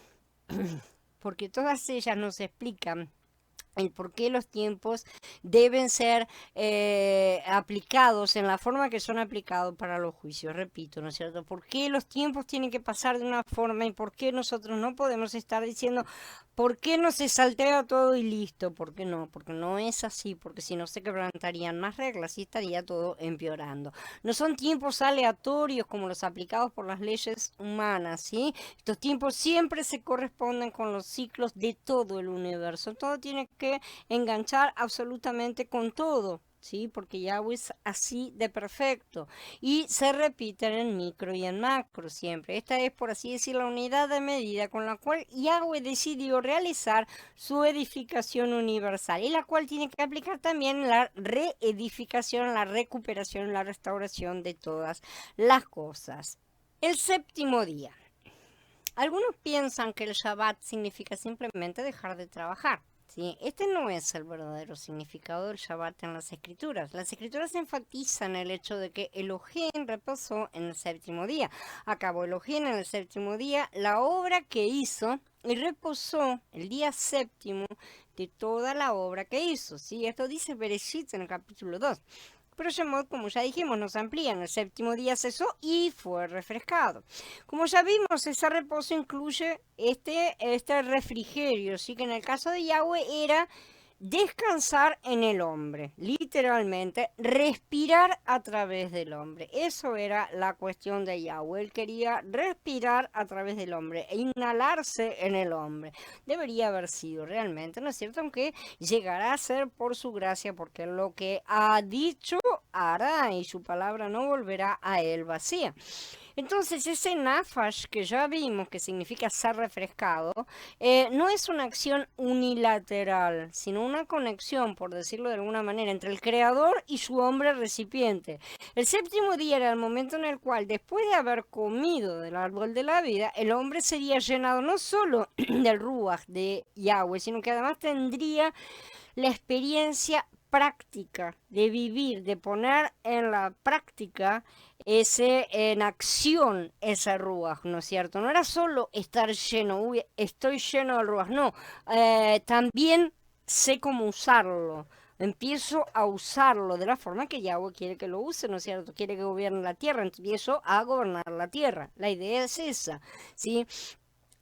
porque todas ellas nos explican el por qué los tiempos deben ser aplicados en la forma que son aplicados para los juicios, repito, ¿no es cierto? ¿Por qué los tiempos tienen que pasar de una forma y por qué nosotros no podemos estar diciendo, ¿por qué no se saltea todo y listo? ¿Por qué no? Porque no es así, porque si no se quebrantarían más reglas y estaría todo empeorando. No son tiempos aleatorios como los aplicados por las leyes humanas, ¿sí? Estos tiempos siempre se corresponden con los ciclos de todo el universo. Todo tiene que enganchar absolutamente con todo, ¿sí? Porque Yahweh es así de perfecto. Y se repiten en micro y en macro siempre. Esta es, por así decir, la unidad de medida con la cual Yahweh decidió realizar su edificación universal y la cual tiene que aplicar también la reedificación, la recuperación, la restauración de todas las cosas. El séptimo día. Algunos piensan que el Shabbat significa simplemente dejar de trabajar. ¿Sí? Este no es el verdadero significado del Shabbat en las Escrituras. Las Escrituras enfatizan el hecho de que Elohim reposó en el séptimo día. Acabó Elohim en el séptimo día la obra que hizo y reposó el día séptimo de toda la obra que hizo. ¿Sí? Esto dice Bereshit en el capítulo 2. Pero Shemot, como ya dijimos, nos amplía. En el séptimo día cesó y fue refrescado. Como ya vimos, ese reposo incluye este refrigerio, ¿sí? Que en el caso de Yahweh era descansar en el hombre, literalmente respirar a través del hombre. Eso era la cuestión de Yahweh. Él quería respirar a través del hombre e inhalarse en el hombre. Debería haber sido realmente, ¿no es cierto? Aunque llegará a ser por su gracia, porque lo que ha dicho hará y su palabra no volverá a él vacía. Entonces ese nafash que ya vimos que significa ser refrescado, no es una acción unilateral, sino una conexión, por decirlo de alguna manera, entre el creador y su hombre recipiente. El séptimo día era el momento en el cual, después de haber comido del árbol de la vida, el hombre sería llenado no solo del ruach de Yahweh, sino que además tendría la experiencia práctica de vivir, de poner en la práctica en acción ese ruaj, ¿no es cierto? No era solo estar lleno, uy, estoy lleno del ruaj, no, también sé cómo usarlo. Empiezo a usarlo de la forma que Yahweh quiere que lo use, ¿no es cierto? Quiere que gobierne la tierra, empiezo a gobernar la tierra. La idea es esa, ¿sí?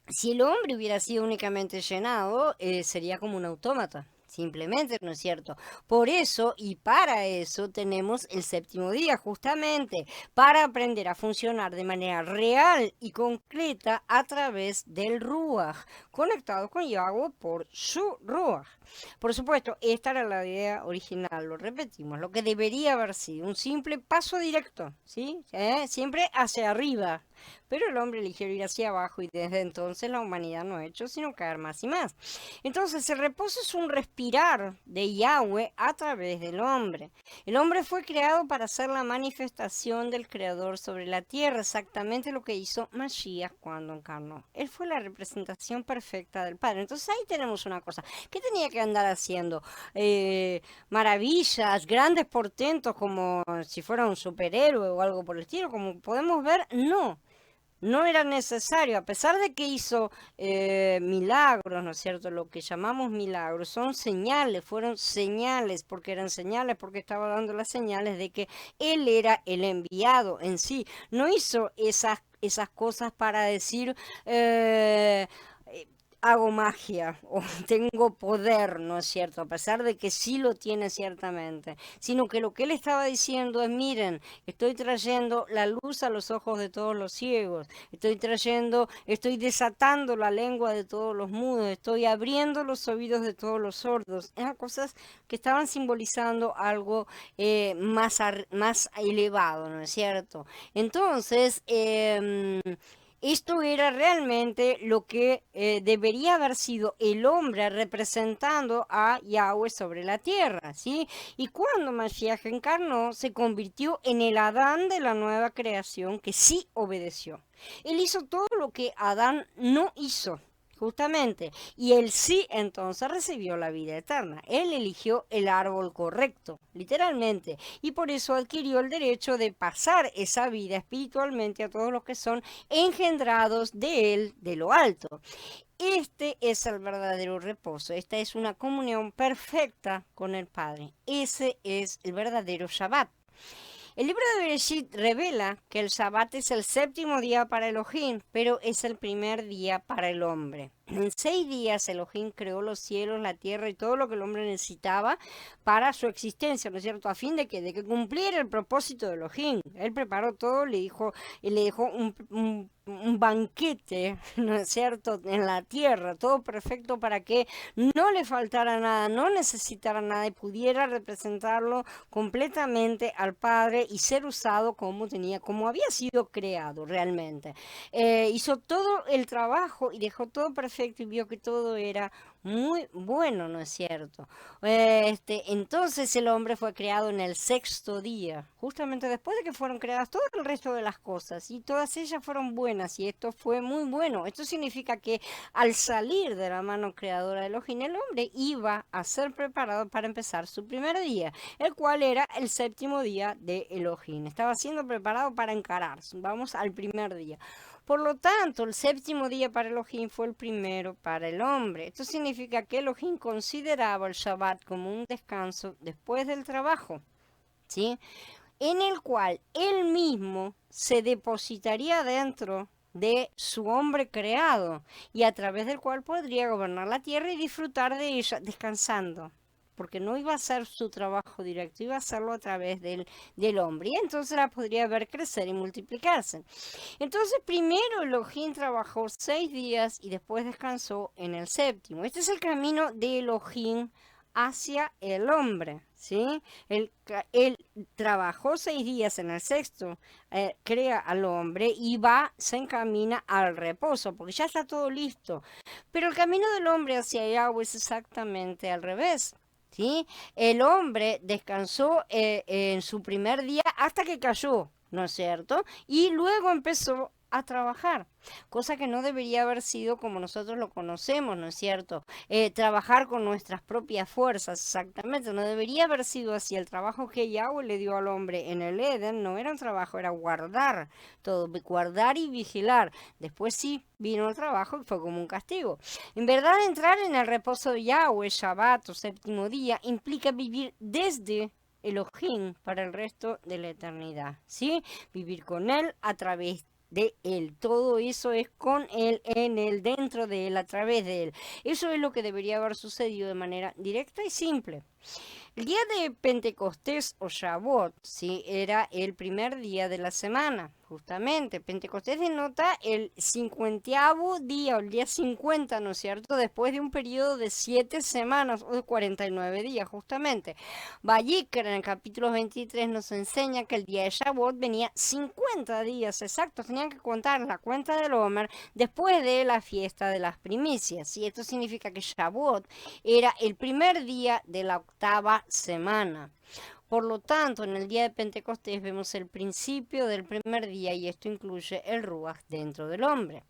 Si el hombre hubiera sido únicamente llenado, sería como un autómata. Simplemente, ¿no es cierto? Por eso y para eso tenemos el séptimo día, justamente, para aprender a funcionar de manera real y concreta a través del Ruach, conectado con Yahweh por su Ruach. Por supuesto, esta era la idea original, lo repetimos, lo que debería haber sido un simple paso directo, ¿sí? Siempre hacia arriba. Pero el hombre eligió ir hacia abajo y desde entonces la humanidad no ha hecho sino caer más y más. Entonces el reposo es un respirar de Yahweh a través del hombre. El hombre fue creado para ser la manifestación del Creador sobre la tierra, exactamente lo que hizo Mashiach cuando encarnó. Él fue la representación perfecta del Padre. Entonces ahí tenemos una cosa. ¿Qué tenía que andar haciendo? Maravillas, grandes portentos como si fuera un superhéroe o algo por el estilo, como podemos ver, no. No era necesario, a pesar de que hizo milagros, ¿no es cierto? Lo que llamamos milagros son señales, fueron señales, porque eran señales, porque estaba dando las señales de que él era el enviado en sí. No hizo esas cosas para decir, hago magia o tengo poder, ¿no es cierto? A pesar de que sí lo tiene ciertamente, sino que lo que él estaba diciendo es, miren, estoy trayendo la luz a los ojos de todos los ciegos, estoy desatando la lengua de todos los mudos, estoy abriendo los oídos de todos los sordos. Eran cosas que estaban simbolizando algo más elevado, ¿no es cierto? Entonces, Esto era realmente lo que debería haber sido el hombre representando a Yahweh sobre la tierra, ¿sí? Y cuando Mashiach encarnó, se convirtió en el Adán de la nueva creación que sí obedeció. Él hizo todo lo que Adán no hizo. Justamente, y él sí entonces recibió la vida eterna. Él eligió el árbol correcto, literalmente, y por eso adquirió el derecho de pasar esa vida espiritualmente a todos los que son engendrados de él de lo alto. Este es el verdadero reposo. Esta es una comunión perfecta con el Padre. Ese es el verdadero Shabbat. El libro de Bereshit revela que el Shabbat es el séptimo día para Elohim, pero es el primer día para el hombre. En 6 días Elohim creó los cielos, la tierra y todo lo que el hombre necesitaba para su existencia, ¿no es cierto? A fin de que cumpliera el propósito de Elohim. Él preparó todo, le dejó un banquete, ¿no es cierto?, en la tierra, todo perfecto para que no le faltara nada, no necesitara nada y pudiera representarlo completamente al Padre y ser usado como había sido creado realmente. Hizo todo el trabajo y dejó todo perfecto y vio que todo era muy bueno, ¿no es cierto? Entonces el hombre fue creado en el sexto día, justamente después de que fueron creadas todo el resto de las cosas y todas ellas fueron buenas y esto fue muy bueno. Esto significa que al salir de la mano creadora de Elohim, el hombre iba a ser preparado para empezar su primer día, el cual era el séptimo día de Elohim. Estaba siendo preparado para encarar. Vamos al primer día. Por lo tanto, el séptimo día para Elohim fue el primero para el hombre. Esto significa que Elohim consideraba el Shabbat como un descanso después del trabajo, ¿sí? En el cual él mismo se depositaría dentro de su hombre creado y a través del cual podría gobernar la tierra y disfrutar de ella descansando, porque no iba a ser su trabajo directo, iba a hacerlo a través del hombre y entonces la podría ver crecer y multiplicarse. Entonces primero Elohim trabajó 6 días y después descansó en el séptimo. Este es el camino de Elohim hacia el hombre, ¿sí? Él trabajó 6 días en el sexto, crea al hombre y se encamina al reposo, porque ya está todo listo. Pero el camino del hombre hacia Yahweh es exactamente al revés. ¿Sí? El hombre descansó en su primer día hasta que cayó, ¿no es cierto? Y luego empezó a trabajar, cosa que no debería haber sido como nosotros lo conocemos, ¿no es cierto? Trabajar con nuestras propias fuerzas, exactamente, no debería haber sido así. El trabajo que Yahweh le dio al hombre en el Edén no era un trabajo, era guardar todo, guardar y vigilar. Después sí vino el trabajo y fue como un castigo. En verdad, entrar en el reposo de Yahweh, Shabbat o séptimo día, implica vivir desde Elohim para el resto de la eternidad, ¿sí? Vivir con él a través de él. Todo eso es con él, en él, dentro de él, a través de él. Eso es lo que debería haber sucedido de manera directa y simple. El día de Pentecostés o Shavuot, ¿sí?, era el primer día de la semana, justamente. Pentecostés denota el 50º día, o el día 50, ¿no es cierto?, después de un periodo de 7 semanas o de 49 días, justamente. Vayikra, en el capítulo 23, nos enseña que el día de Shavuot venía 50 días exactos. Tenían que contar la cuenta del Omer después de la fiesta de las primicias. Y esto significa que Shavuot era el primer día de la octava semana. Por lo tanto, en el día de Pentecostés vemos el principio del primer día y esto incluye el Ruach dentro del hombre.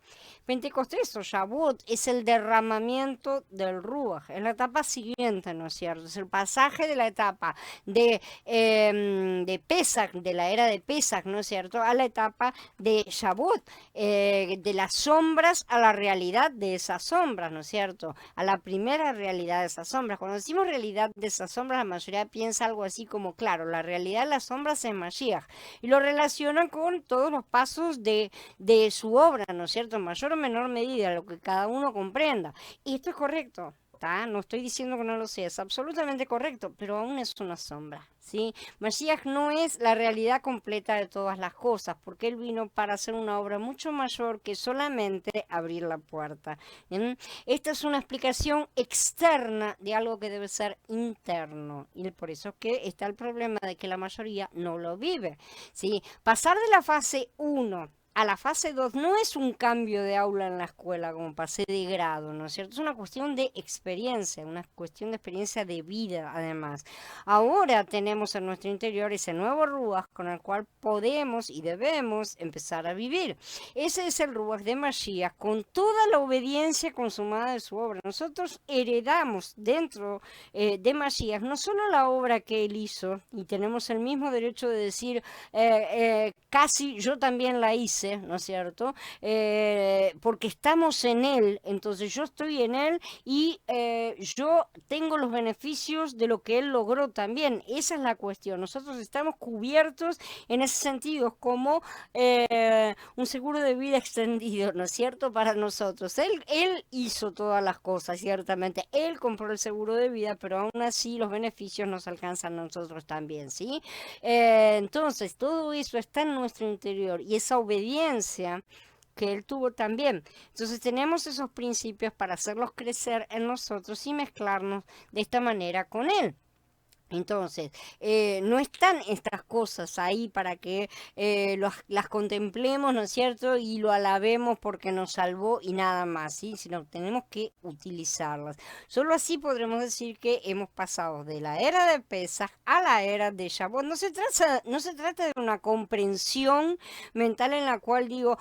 Pentecostés o Shavuot es el derramamiento del Ruach, es la etapa siguiente, ¿no es cierto? Es el pasaje de la etapa de Pesach, de la era de Pesach, ¿no es cierto?, a la etapa de Shavuot, de las sombras a la realidad de esas sombras, ¿no es cierto?, a la primera realidad de esas sombras. Cuando decimos realidad de esas sombras, la mayoría piensa algo así como, claro, la realidad de las sombras es Mashiach, y lo relacionan con todos los pasos de su obra, ¿no es cierto?, en mayor o menor medida, lo que cada uno comprenda. Y esto es correcto, ¿tá? No estoy diciendo que no lo sea, es absolutamente correcto, pero aún es una sombra, ¿sí? Mashiach no es la realidad completa de todas las cosas, porque él vino para hacer una obra mucho mayor que solamente abrir la puerta. ¿Bien? Esta es una explicación externa de algo que debe ser interno, y por eso es que está el problema de que la mayoría no lo vive, ¿sí? Pasar de la fase 1 a la fase 2 no es un cambio de aula en la escuela como pase de grado, ¿no es cierto? Es una cuestión de experiencia, una cuestión de experiencia de vida además. Ahora tenemos en nuestro interior ese nuevo Ruach con el cual podemos y debemos empezar a vivir. Ese es el Ruach de Mashiach con toda la obediencia consumada de su obra. Nosotros heredamos dentro de Mashiach no solo la obra que él hizo y tenemos el mismo derecho de decir casi yo también la hice, ¿no es cierto? Porque estamos en Él, entonces yo estoy en Él y yo tengo los beneficios de lo que Él logró también. Esa es la cuestión. Nosotros estamos cubiertos en ese sentido como un seguro de vida extendido, ¿no es cierto? Para nosotros. Él hizo todas las cosas, ciertamente. Él compró el seguro de vida, pero aún así los beneficios nos alcanzan a nosotros también, ¿sí? Entonces, todo eso está en nuestro interior y esa obediencia que él tuvo también. Entonces tenemos esos principios para hacerlos crecer en nosotros y mezclarnos de esta manera con él. Entonces, no están estas cosas ahí para que las contemplemos, ¿no es cierto? Y lo alabemos porque nos salvó y nada más, ¿sí? Sino tenemos que utilizarlas. Solo así podremos decir que hemos pasado de la era de Pesaj a la era de Shavuot. No se trata de una comprensión mental en la cual digo,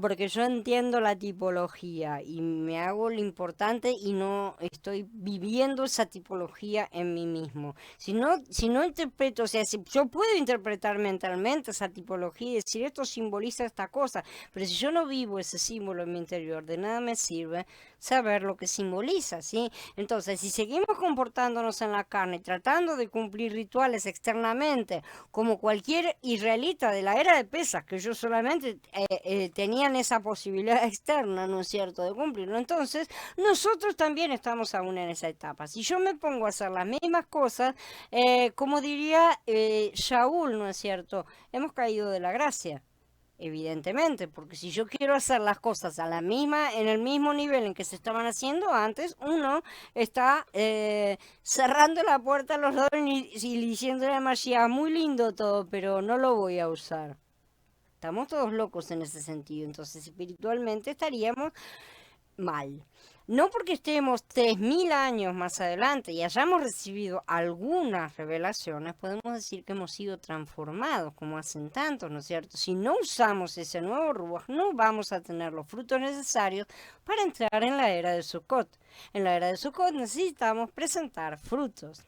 porque yo entiendo la tipología y me hago lo importante y no estoy viviendo esa tipología en mí mismo. Si no interpreto, o sea, si yo puedo interpretar mentalmente esa tipología y decir esto simboliza esta cosa, pero si yo no vivo ese símbolo en mi interior, de nada me sirve saber lo que simboliza, ¿sí? Entonces, si seguimos comportándonos en la carne, tratando de cumplir rituales externamente, como cualquier israelita de la era de Pesaj, que ellos solamente tenían esa posibilidad externa, ¿no es cierto?, de cumplirlo, entonces nosotros también estamos aún en esa etapa. Si yo me pongo a hacer las mismas cosas, como diría Shaul, ¿no es cierto? Hemos caído de la gracia, evidentemente, porque si yo quiero hacer las cosas en el mismo nivel en que se estaban haciendo antes, uno está cerrando la puerta a los dos y diciéndole a Mashiach, muy lindo todo, pero no lo voy a usar. Estamos todos locos en ese sentido, entonces espiritualmente estaríamos mal. No porque estemos 3000 años más adelante y hayamos recibido algunas revelaciones, podemos decir que hemos sido transformados, como hacen tantos, ¿no es cierto? Si no usamos ese nuevo Ruach, no vamos a tener los frutos necesarios para entrar en la era de Sukkot. En la era de Sukkot necesitamos presentar frutos.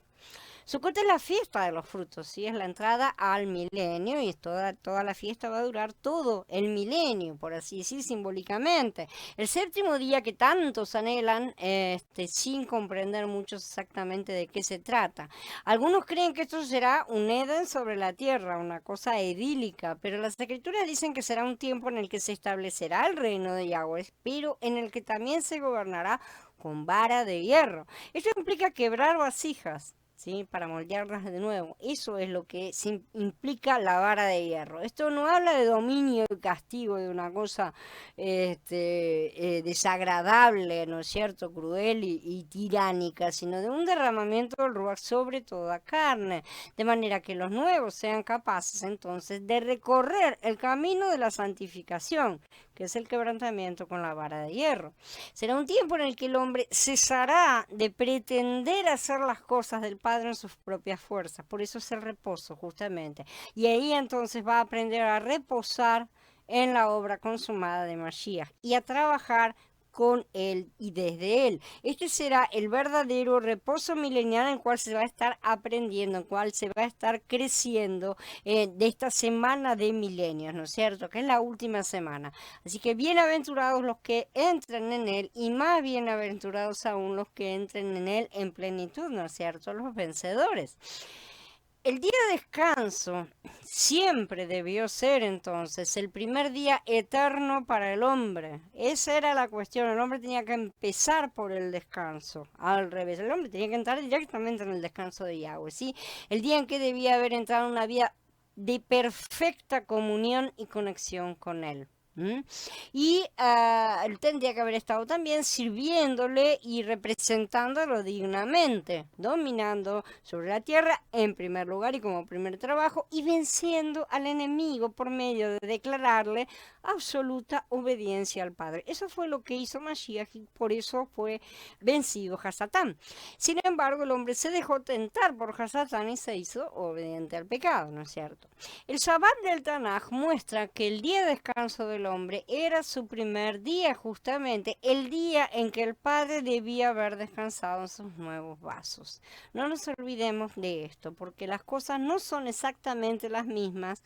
Sukkot es la fiesta de los frutos, ¿sí? Es la entrada al milenio y toda la fiesta va a durar todo el milenio, por así decir, simbólicamente. El séptimo día que tantos anhelan, sin comprender muchos exactamente de qué se trata. Algunos creen que esto será un Edén sobre la tierra, una cosa idílica, pero las escrituras dicen que será un tiempo en el que se establecerá el reino de Yahweh, pero en el que también se gobernará con vara de hierro. Esto implica quebrar vasijas, ¿sí? Para moldearlas de nuevo. Eso es lo que implica la vara de hierro. Esto no habla de dominio y castigo, de una cosa desagradable, ¿no es cierto?, cruel y tiránica, sino de un derramamiento del Ruach sobre toda carne, de manera que los nuevos sean capaces entonces de recorrer el camino de la santificación, que es el quebrantamiento con la vara de hierro. Será un tiempo en el que el hombre cesará de pretender hacer las cosas del Padre en sus propias fuerzas. Por eso es el reposo, justamente. Y ahí entonces va a aprender a reposar en la obra consumada de Mashiach y a trabajar con él y desde él. Este será el verdadero reposo milenial en el cual se va a estar aprendiendo, en el cual se va a estar creciendo de esta semana de milenios, ¿no es cierto?, que es la última semana. Así que bienaventurados los que entren en él y más bienaventurados aún los que entren en él en plenitud, ¿no es cierto?, los vencedores. El día de descanso siempre debió ser entonces el primer día eterno para el hombre. Esa era la cuestión. El hombre tenía que empezar por el descanso. Al revés, el hombre tenía que entrar directamente en el descanso de Yahweh, ¿sí? El día en que debía haber entrado en una vida de perfecta comunión y conexión con él. ¿m? Y él tendría que haber estado también sirviéndole y representándolo dignamente, dominando sobre la tierra en primer lugar y como primer trabajo, y venciendo al enemigo por medio de declararle absoluta obediencia al Padre. Eso fue lo que hizo Mashiach y por eso fue vencido Hasatán. Sin embargo, el hombre se dejó tentar por Hasatán y se hizo obediente al pecado, ¿no es cierto? El Shabbat del Tanaj muestra que el día de descanso del hombre era su primer día, justamente el día en que el Padre debía haber descansado en sus nuevos vasos. No nos olvidemos de esto, porque las cosas no son exactamente las mismas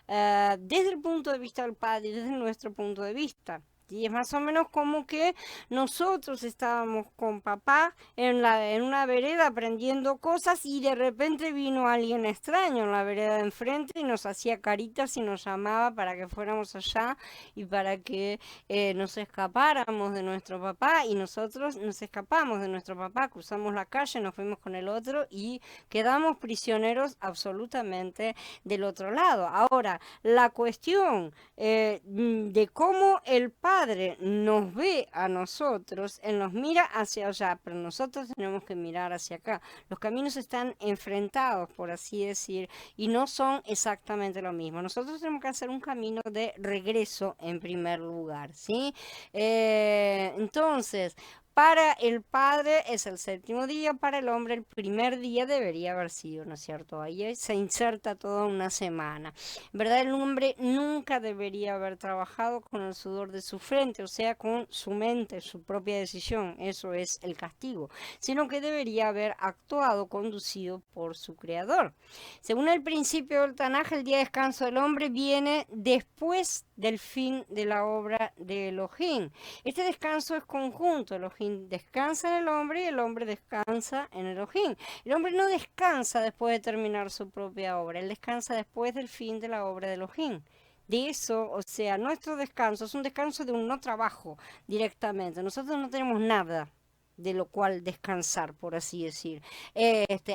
desde el punto de vista del Padre y desde nuestro punto de vista. Y es más o menos como que nosotros estábamos con papá en una vereda aprendiendo cosas y de repente vino alguien extraño en la vereda de enfrente y nos hacía caritas y nos llamaba para que fuéramos allá y para que nos escapáramos de nuestro papá y nosotros nos escapamos de nuestro papá, cruzamos la calle, nos fuimos con el otro y quedamos prisioneros absolutamente del otro lado. Ahora, la cuestión de cómo el Padre nos ve a nosotros, Él nos mira hacia allá, pero nosotros tenemos que mirar hacia acá. Los caminos están enfrentados, por así decir, y no son exactamente lo mismo. Nosotros tenemos que hacer un camino de regreso en primer lugar, ¿sí? Entonces, para el Padre es el séptimo día, para el hombre el primer día debería haber sido, ¿no es cierto? Ahí se inserta toda una semana. En verdad, el hombre nunca debería haber trabajado con el sudor de su frente, o sea, con su mente, su propia decisión. Eso es el castigo, sino que debería haber actuado conducido por su creador. Según el principio del Tanaj, el día de descanso del hombre viene después del fin de la obra de Elohim. Este descanso es conjunto. Elohim descansa en el hombre y el hombre descansa en Elohim. El hombre no descansa después de terminar su propia obra, él descansa después del fin de la obra de Elohim. De eso, o sea, nuestro descanso es un descanso de un no trabajo directamente. Nosotros no tenemos nada de lo cual descansar, por así decir.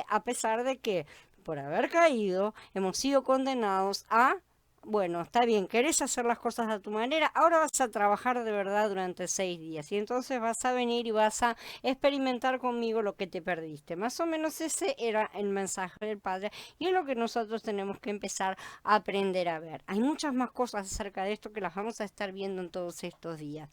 A pesar de que por haber caído hemos sido condenados a bueno, está bien, querés hacer las cosas a tu manera, ahora vas a trabajar de verdad durante 6 días y entonces vas a venir y vas a experimentar conmigo lo que te perdiste. Más o menos ese era el mensaje del Padre y es lo que nosotros tenemos que empezar a aprender a ver. Hay muchas más cosas acerca de esto que las vamos a estar viendo en todos estos días,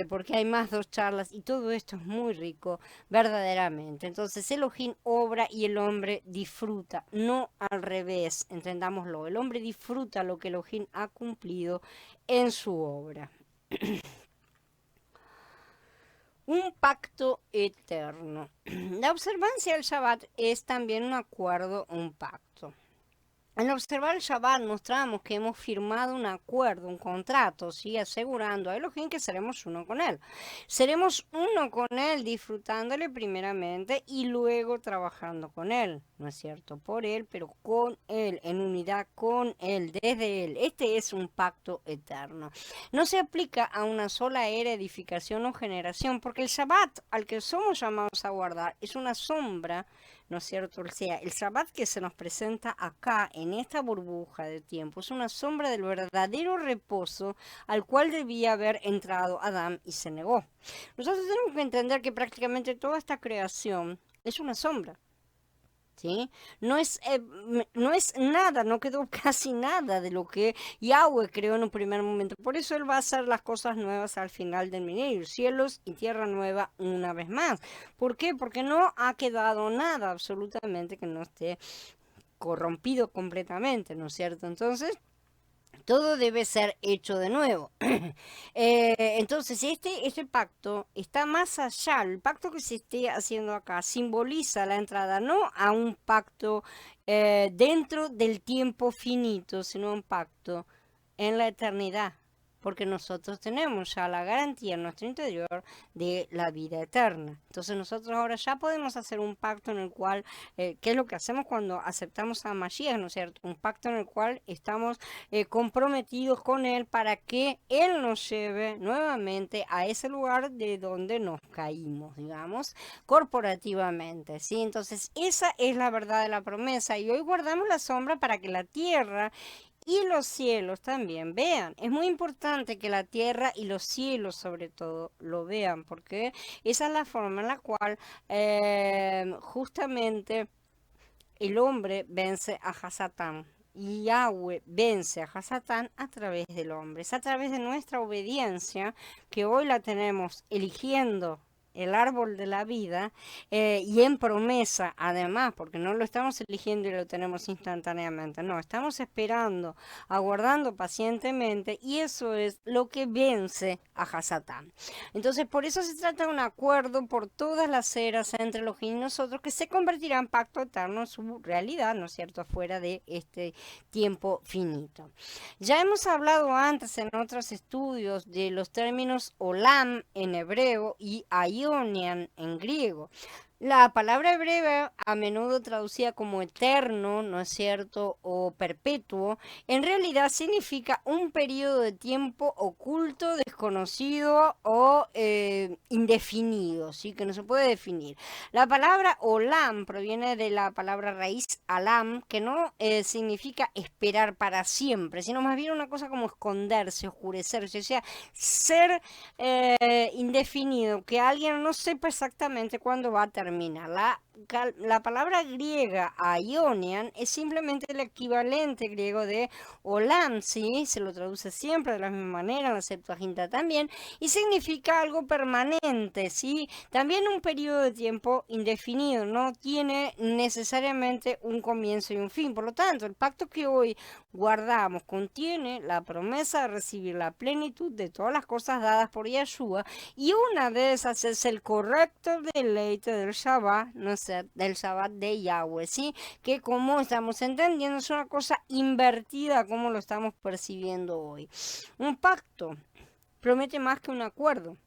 porque hay más 2 charlas y todo esto es muy rico, verdaderamente. Entonces Elohim obra y el hombre disfruta, no al revés, entendámoslo. El hombre disfruta lo que Elohim ha cumplido en su obra. Un pacto eterno. La observancia del Shabbat es también un acuerdo, un pacto. Al observar el Shabbat mostramos que hemos firmado un acuerdo, un contrato, ¿sí? Asegurando a Elohim que seremos uno con Él. Seremos uno con Él disfrutándole primeramente y luego trabajando con Él, ¿no es cierto? Por Él, pero con Él, en unidad con Él, desde Él. Este es un pacto eterno. No se aplica a una sola era, edificación o generación, porque el Shabbat al que somos llamados a guardar es una sombra, ¿no es cierto? O sea, el Shabbat que se nos presenta acá, en esta burbuja de tiempo, es una sombra del verdadero reposo al cual debía haber entrado Adán y se negó. Nosotros tenemos que entender que prácticamente toda esta creación es una sombra. ¿Sí? No es nada, no quedó casi nada de lo que Yahweh creó en un primer momento. Por eso Él va a hacer las cosas nuevas al final del milenio, cielos y tierra nueva una vez más. ¿Por qué? Porque no ha quedado nada absolutamente que no esté corrompido completamente, ¿no es cierto? Entonces, todo debe ser hecho de nuevo. Entonces, este pacto está más allá. El pacto que se esté haciendo acá simboliza la entrada no a un pacto dentro del tiempo finito, sino un pacto en la eternidad. Porque nosotros tenemos ya la garantía en nuestro interior de la vida eterna. Entonces nosotros ahora ya podemos hacer un pacto en el cual, ¿qué es lo que hacemos cuando aceptamos a Mashiach, ¿no es cierto? Un pacto en el cual estamos comprometidos con Él para que Él nos lleve nuevamente a ese lugar de donde nos caímos, digamos, corporativamente, ¿sí? Entonces esa es la verdad de la promesa y hoy guardamos la sombra para que la tierra y los cielos también vean. Es muy importante que la tierra y los cielos sobre todo lo vean, porque esa es la forma en la cual justamente el hombre vence a Hasatán. Y Yahweh vence a Hasatán a través del hombre. Es a través de nuestra obediencia que hoy la tenemos eligiendo el árbol de la vida y en promesa, además, porque no lo estamos eligiendo y lo tenemos instantáneamente, no, estamos esperando, aguardando pacientemente y eso es lo que vence a Hasatán. Entonces, por eso se trata de un acuerdo por todas las eras entre Elohim y nosotros que se convertirá en pacto eterno en su realidad, ¿no es cierto?, fuera de este tiempo finito. Ya hemos hablado antes en otros estudios de los términos olam en hebreo y aionian en griego. La palabra hebrea, a menudo traducida como eterno, ¿no es cierto?, o perpetuo, en realidad significa un periodo de tiempo oculto, desconocido o indefinido, ¿sí?, que no se puede definir. La palabra olam proviene de la palabra raíz alam, que no significa esperar para siempre, sino más bien una cosa como esconderse, oscurecerse, o sea, ser indefinido, que alguien no sepa exactamente cuándo va a terminar. La palabra griega aionian es simplemente el equivalente griego de olam, ¿sí? Se lo traduce siempre de la misma manera, en la Septuaginta también, y significa algo permanente, ¿sí? También un periodo de tiempo indefinido, no tiene necesariamente un comienzo y un fin. Por lo tanto, el pacto que hoy guardamos contiene la promesa de recibir la plenitud de todas las cosas dadas por Yeshua y una de esas es el correcto deleite del Shabbat, no sé, del Shabbat de Yahweh, ¿sí? Que como estamos entendiendo es una cosa invertida como lo estamos percibiendo hoy. Un pacto promete más que un acuerdo.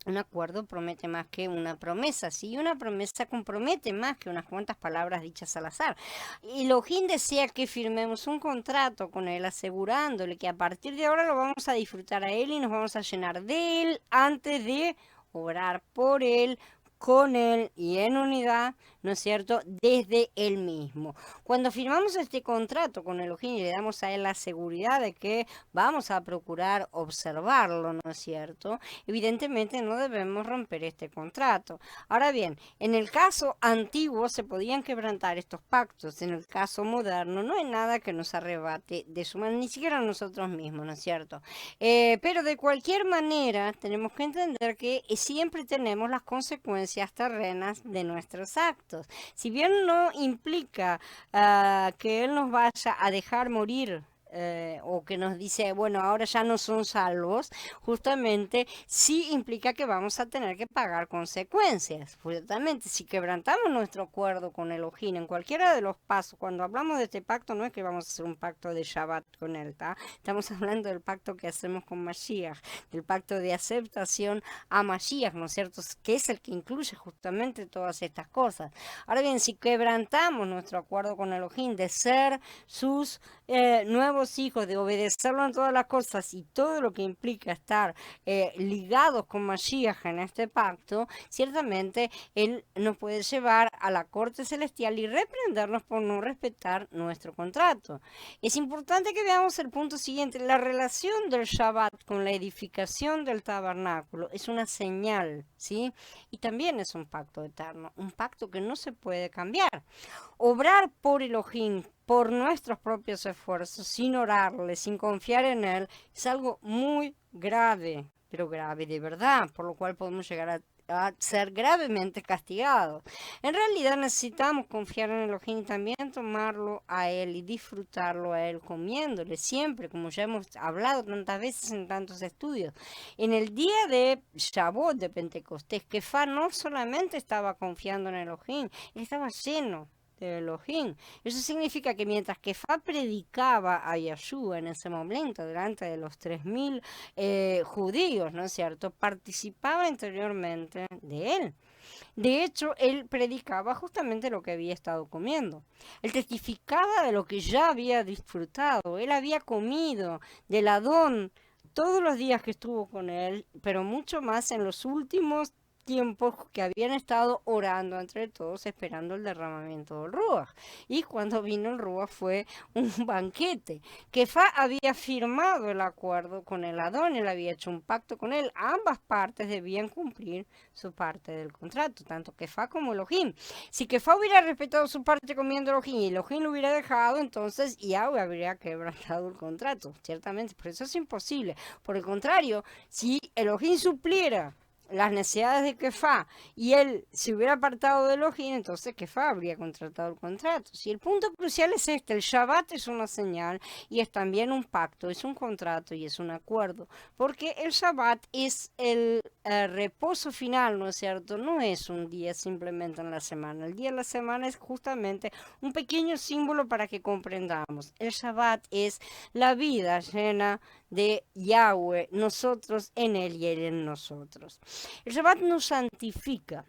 Un acuerdo promete más que una promesa, ¿sí? Una promesa compromete más que unas cuantas palabras dichas al azar. Y Elohim desea que firmemos un contrato con él, asegurándole que a partir de ahora lo vamos a disfrutar a él y nos vamos a llenar de él antes de orar por él, con él y en unidad, ¿no es cierto?, desde él mismo. Cuando firmamos este contrato con Elohim y le damos a él la seguridad de que vamos a procurar observarlo, ¿no es cierto?, evidentemente no debemos romper este contrato. Ahora bien, en el caso antiguo se podían quebrantar estos pactos, en el caso moderno no hay nada que nos arrebate de su mano, ni siquiera nosotros mismos, ¿no es cierto? Pero de cualquier manera tenemos que entender que siempre tenemos las consecuencias terrenas de nuestros actos. Si bien no implica que Él nos vaya a dejar morir, o que nos dice, bueno, ahora ya no son salvos, justamente sí implica que vamos a tener que pagar consecuencias. Justamente, si quebrantamos nuestro acuerdo con Elohim en cualquiera de los pasos, cuando hablamos de este pacto, no es que vamos a hacer un pacto de Shabbat con él, ¿tá? Estamos hablando del pacto que hacemos con Mashiach, del pacto de aceptación a Mashiach, ¿no es cierto?, que es el que incluye justamente todas estas cosas. Ahora bien, si quebrantamos nuestro acuerdo con Elohim de ser sus nuevos hijos, de obedecerlo en todas las cosas y todo lo que implica estar ligados con Mashiach en este pacto, ciertamente Él nos puede llevar a la corte celestial y reprendernos por no respetar nuestro contrato. Es importante que veamos el punto siguiente: la relación del Shabbat con la edificación del tabernáculo es una señal, ¿sí? Y también es un pacto eterno, un pacto que no se puede cambiar. Obrar por Elohim, por nuestros propios esfuerzos, sin orarle, sin confiar en él, es algo muy grave, pero grave de verdad, por lo cual podemos llegar a ser gravemente castigados. En realidad necesitamos confiar en Elohim y también tomarlo a él y disfrutarlo a él, comiéndole siempre, como ya hemos hablado tantas veces en tantos estudios. En el día de Shavuot, de Pentecostés, Kefá no solamente estaba confiando en Elohim, él estaba lleno de Elohim. Eso significa que mientras que Fa predicaba a Yeshua en ese momento delante de los 3000 judíos, ¿no es cierto?, participaba interiormente de él. De hecho, él predicaba justamente lo que había estado comiendo. Él testificaba de lo que ya había disfrutado. Él había comido del Adón todos los días que estuvo con él, pero mucho más en los últimos tiempos que habían estado orando entre todos esperando el derramamiento del Ruach. Y cuando vino el Ruach fue un banquete. Kefa había firmado el acuerdo con el Adón, él había hecho un pacto con él. Ambas partes debían cumplir su parte del contrato, tanto Kefa como Elohim. Si Kefa hubiera respetado su parte comiendo Elohim y Elohim lo hubiera dejado, entonces Yahweh habría quebrantado el contrato, ciertamente. Por eso es imposible. Por el contrario, si Elohim supliera las necesidades de Kefa y él se hubiera apartado de Elohim, entonces Kefa habría contratado el contrato. Si el punto crucial es este, el Shabbat es una señal y es también un pacto, es un contrato y es un acuerdo, porque el Shabbat es el reposo final, ¿no es cierto? No es un día simplemente en la semana. El día de la semana es justamente un pequeño símbolo para que comprendamos. El Shabbat es la vida llena de Yahweh, nosotros en él y él en nosotros. El Shabbat nos santifica,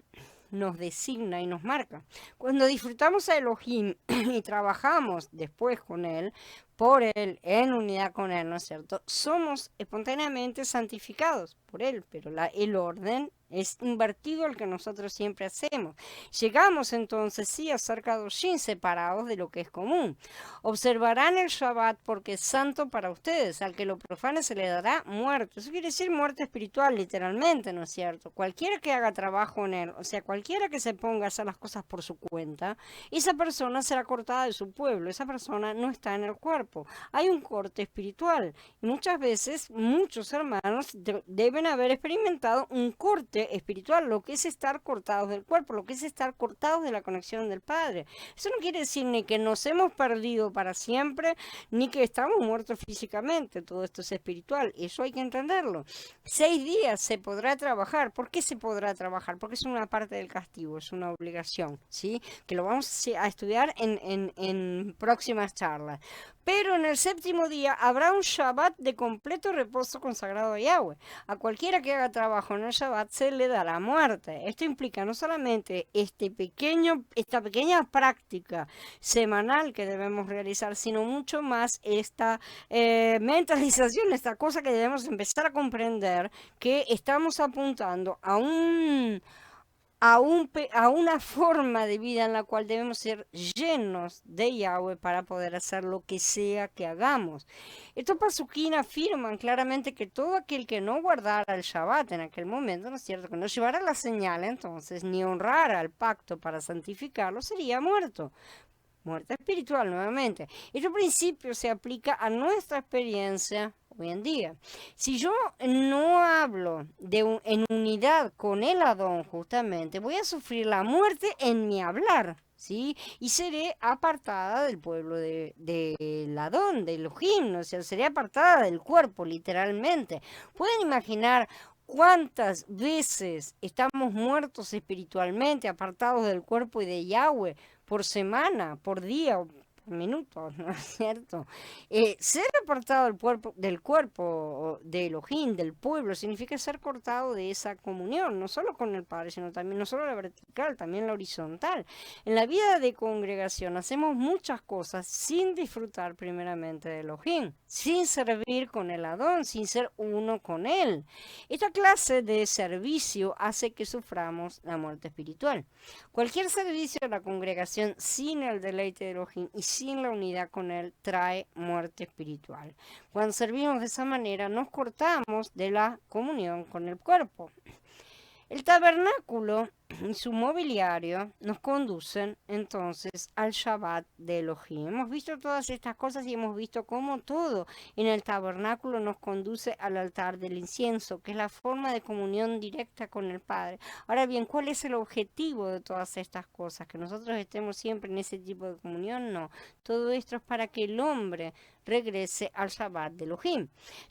nos designa y nos marca. Cuando disfrutamos a Elohim y trabajamos después con él, por él, en unidad con él, ¿no es cierto? Somos espontáneamente santificados por él, pero el orden es invertido al que nosotros siempre hacemos. Llegamos entonces, sí, a ser kadoshim, separados de lo que es común. Observarán el Shabbat porque es santo para ustedes. Al que lo profane se le dará muerte. Eso quiere decir muerte espiritual, literalmente, ¿no es cierto? Cualquiera que haga trabajo en él, o sea, cualquiera que se ponga a hacer las cosas por su cuenta, esa persona será cortada de su pueblo. Esa persona no está en el cuerpo. Hay un corte espiritual. Y muchas veces, muchos hermanos deben haber experimentado un corte espiritual, lo que es estar cortados del cuerpo, lo que es estar cortados de la conexión del Padre. Eso no quiere decir ni que nos hemos perdido para siempre, ni que estamos muertos físicamente. Todo esto es espiritual, eso hay que entenderlo. 6 días se podrá trabajar. ¿Por qué se podrá trabajar? Porque es una parte del castigo, es una obligación, ¿sí? Que lo vamos a estudiar en próximas charlas. Pero en el séptimo día habrá un Shabbat de completo reposo consagrado a Yahweh. A cualquiera que haga trabajo en el Shabbat se le dará muerte. Esto implica no solamente esta pequeña práctica semanal que debemos realizar, sino mucho más esta mentalización, esta cosa que debemos empezar a comprender, que estamos apuntando a una forma de vida en la cual debemos ser llenos de Yahweh para poder hacer lo que sea que hagamos. Estos pasuquín afirman claramente que todo aquel que no guardara el Shabbat en aquel momento, ¿no es cierto?, que no llevara la señal entonces, ni honrara el pacto para santificarlo, sería muerto. Muerte espiritual nuevamente. Este principio se aplica a nuestra experiencia hoy en día. Si yo no hablo en unidad con el Adón, justamente, voy a sufrir la muerte en mi hablar, ¿sí? Y seré apartada del pueblo del Adón, de Elohim, o sea, seré apartada del cuerpo, literalmente. ¿Pueden imaginar cuántas veces estamos muertos espiritualmente, apartados del cuerpo y de Yahweh, por semana, por día, por minuto, ¿no es cierto? Ser apartado del cuerpo de Elohim, del pueblo, significa ser cortado de esa comunión, no solo con el Padre, sino también, no solo la vertical, también la horizontal. En la vida de congregación hacemos muchas cosas sin disfrutar primeramente de Elohim, sin servir con el Adón, sin ser uno con él. Esta clase de servicio hace que suframos la muerte espiritual. Cualquier servicio a la congregación sin el deleite de Elohim y sin la unidad con él trae muerte espiritual. Cuando servimos de esa manera nos cortamos de la comunión con el cuerpo. El tabernáculo y su mobiliario nos conducen entonces al Shabbat de Elohim. Hemos visto todas estas cosas y hemos visto cómo todo en el tabernáculo nos conduce al altar del incienso, que es la forma de comunión directa con el Padre. Ahora bien, ¿cuál es el objetivo de todas estas cosas? ¿Que nosotros estemos siempre en ese tipo de comunión? No. Todo esto es para que el hombre regrese al Shabbat de Elohim.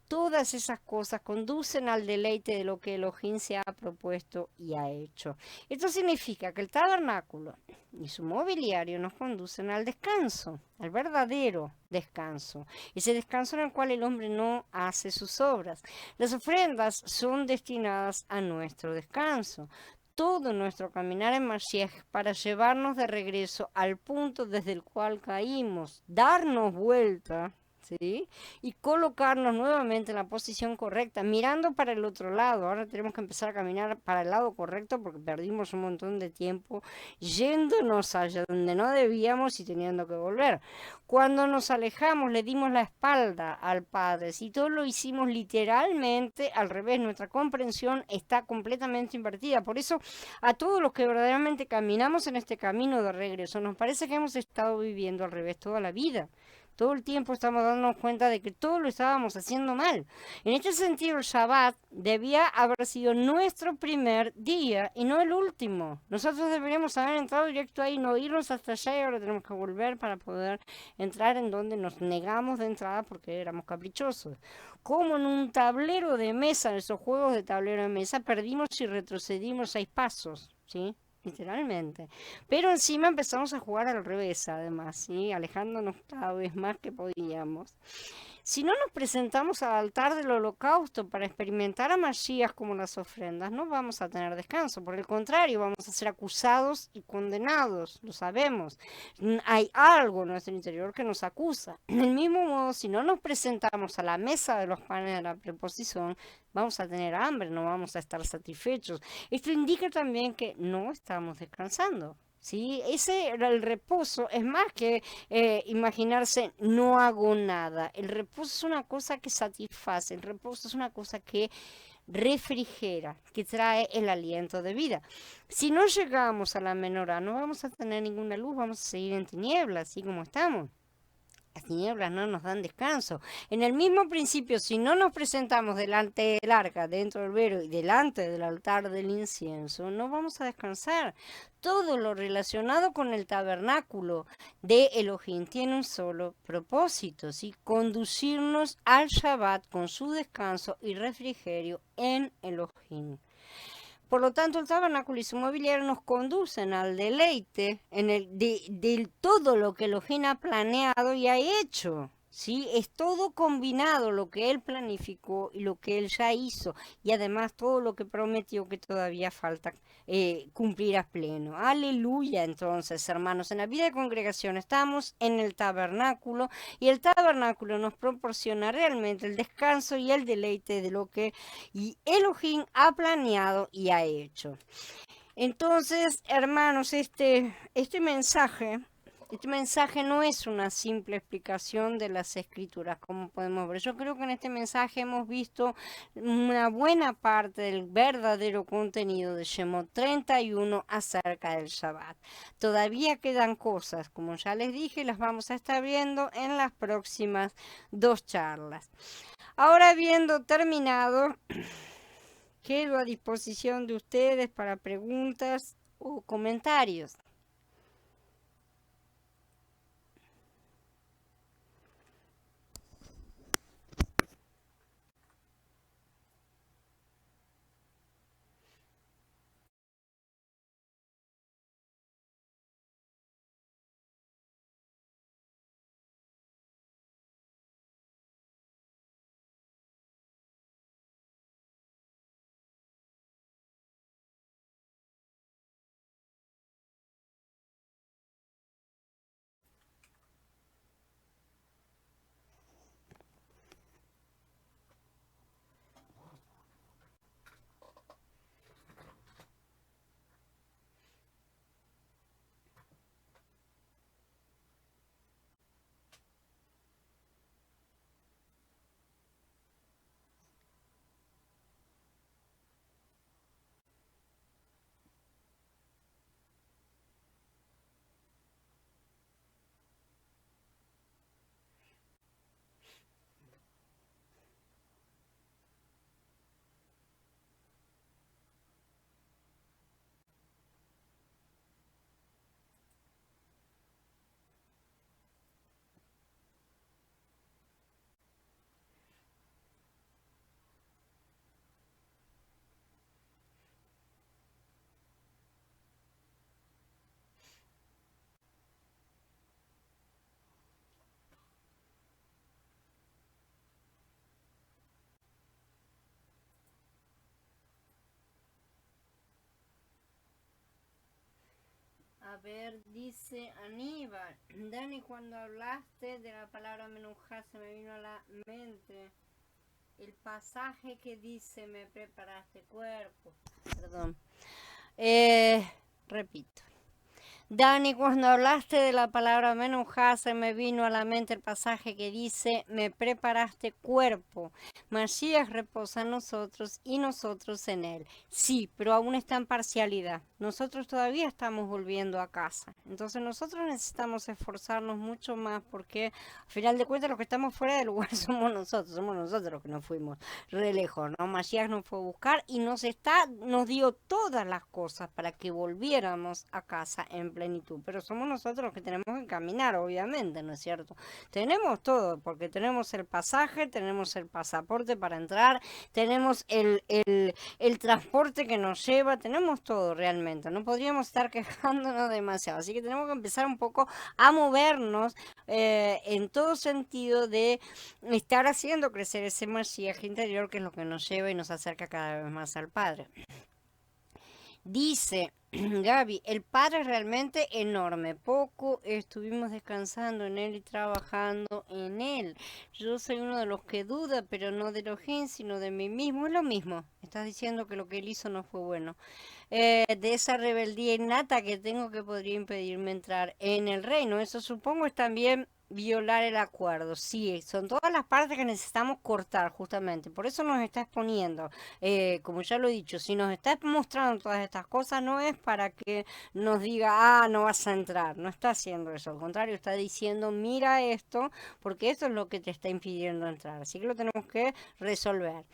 Todas esas cosas conducen al deleite de lo que Elohim se ha propuesto y ha hecho. Esto significa que el tabernáculo y su mobiliario nos conducen al descanso, al verdadero descanso, ese descanso en el cual el hombre no hace sus obras. Las ofrendas son destinadas a nuestro descanso. Todo nuestro caminar en Mashiach para llevarnos de regreso al punto desde el cual caímos, darnos vuelta, ¿sí? Y colocarnos nuevamente en la posición correcta, mirando para el otro lado. Ahora tenemos que empezar a caminar para el lado correcto porque perdimos un montón de tiempo yéndonos allá donde no debíamos y teniendo que volver. Cuando nos alejamos, le dimos la espalda al Padre. Si todo lo hicimos literalmente al revés, nuestra comprensión está completamente invertida. Por eso, a todos los que verdaderamente caminamos en este camino de regreso, nos parece que hemos estado viviendo al revés toda la vida. Todo el tiempo estamos dándonos cuenta de que todo lo estábamos haciendo mal. En este sentido, el Shabbat debía haber sido nuestro primer día y no el último. Nosotros deberíamos haber entrado directo ahí, no irnos hasta allá y ahora tenemos que volver para poder entrar en donde nos negamos de entrada porque éramos caprichosos. Como en un tablero de mesa, en esos juegos de tablero de mesa, perdimos y retrocedimos 6 pasos, ¿sí? Literalmente. Pero encima empezamos a jugar al revés, además, ¿sí? Alejándonos cada vez más que podíamos. Si no nos presentamos al altar del holocausto para experimentar a Masías como las ofrendas, no vamos a tener descanso. Por el contrario, vamos a ser acusados y condenados, lo sabemos. Hay algo en nuestro interior que nos acusa. Del mismo modo, si no nos presentamos a la mesa de los panes de la preposición, vamos a tener hambre, no vamos a estar satisfechos. Esto indica también que no estamos descansando. Sí, ese era el reposo, es más que imaginarse no hago nada. El reposo es una cosa que satisface, el reposo es una cosa que refrigera, que trae el aliento de vida. Si no llegamos a la menorá, no vamos a tener ninguna luz, vamos a seguir en tinieblas, así como estamos. Las tinieblas no nos dan descanso. En el mismo principio, si no nos presentamos delante del arca, dentro del velo y delante del altar del incienso, no vamos a descansar. Todo lo relacionado con el tabernáculo de Elohim tiene un solo propósito, ¿sí? Conducirnos al Shabbat con su descanso y refrigerio en Elohim. Por lo tanto, el tabernáculo y su mobiliario nos conducen al deleite de todo lo que Elohim ha planeado y ha hecho. ¿Sí? Es todo combinado lo que él planificó y lo que él ya hizo y además todo lo que prometió que todavía falta cumplir a pleno. Aleluya, entonces, hermanos, en la vida de congregación estamos en el tabernáculo y el tabernáculo nos proporciona realmente el descanso y el deleite de lo que y Elohim ha planeado y ha hecho. Entonces, hermanos, este mensaje no es una simple explicación de las escrituras, como podemos ver. Yo creo que en este mensaje hemos visto una buena parte del verdadero contenido de Shemot 31 acerca del Shabbat. Todavía quedan cosas, como ya les dije, las vamos a estar viendo en las próximas 2 charlas. Ahora, habiendo terminado, quedo a disposición de ustedes para preguntas o comentarios. A ver, dice Aníbal. Dani, cuando hablaste de la palabra menuja se me vino a la mente el pasaje que dice me preparaste cuerpo. Perdón. Repito. Dani, cuando hablaste de la palabra menujá, se me vino a la mente el pasaje que dice, me preparaste cuerpo. Mashiach reposa en nosotros y nosotros en él. Sí, pero aún está en parcialidad. Nosotros todavía estamos volviendo a casa. Entonces nosotros necesitamos esforzarnos mucho más porque, al final de cuentas, los que estamos fuera del lugar somos nosotros los que nos fuimos re lejos, ¿no? Mashiach nos fue a buscar y nos dio todas las cosas para que volviéramos a casa en plenitud, pero somos nosotros los que tenemos que caminar, obviamente, ¿no es cierto? Tenemos todo, porque tenemos el pasaje, tenemos el pasaporte para entrar, tenemos el transporte que nos lleva, tenemos todo realmente, no podríamos estar quejándonos demasiado, así que tenemos que empezar un poco a movernos en todo sentido de estar haciendo crecer ese Mashiach interior, que es lo que nos lleva y nos acerca cada vez más al Padre. Dice Gaby, el Padre es realmente enorme. Poco estuvimos descansando en Él y trabajando en Él. Yo soy uno de los que duda, pero no de Elohim, sino de mí mismo. Es lo mismo. Estás diciendo que lo que Él hizo no fue bueno. De esa rebeldía innata que tengo que podría impedirme entrar en el reino. Eso supongo es también violar el acuerdo. Sí, son todas las partes que necesitamos cortar justamente. Por eso nos está exponiendo. Como ya lo he dicho, si nos está mostrando todas estas cosas no es para que nos diga, no vas a entrar. No está haciendo eso. Al contrario, está diciendo, mira esto, porque esto es lo que te está impidiendo entrar. Así que lo tenemos que resolver.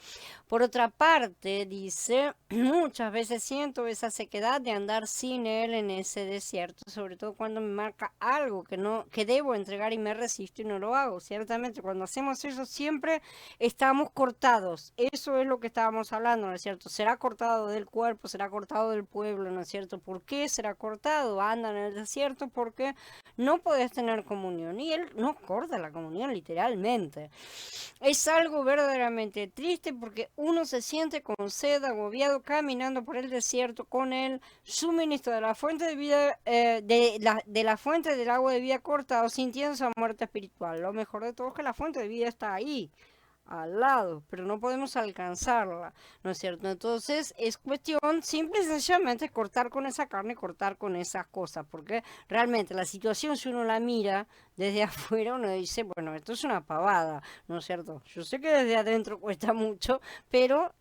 Por otra parte, dice, muchas veces siento esa sequedad de andar sin él en ese desierto, sobre todo cuando me marca algo que debo entregar y me resisto y no lo hago. Ciertamente, cuando hacemos eso siempre estamos cortados. Eso es lo que estábamos hablando, ¿no es cierto? Será cortado del cuerpo, será cortado del pueblo, ¿no es cierto? ¿Por qué será cortado? Anda en el desierto porque no podés tener comunión. Y él nos corta la comunión literalmente. Es algo verdaderamente triste porque uno se siente con sed, agobiado, caminando por el desierto con el suministro de la fuente de vida, de la fuente del agua de vida cortado, sintiendo esa muerte espiritual. Lo mejor de todo es que la fuente de vida está ahí, al lado, pero no podemos alcanzarla, ¿no es cierto? Entonces es cuestión simple y sencillamente cortar con esa carne, cortar con esas cosas, porque realmente la situación, si uno la mira desde afuera, uno dice, bueno, esto es una pavada, ¿no es cierto? Yo sé que desde adentro cuesta mucho, pero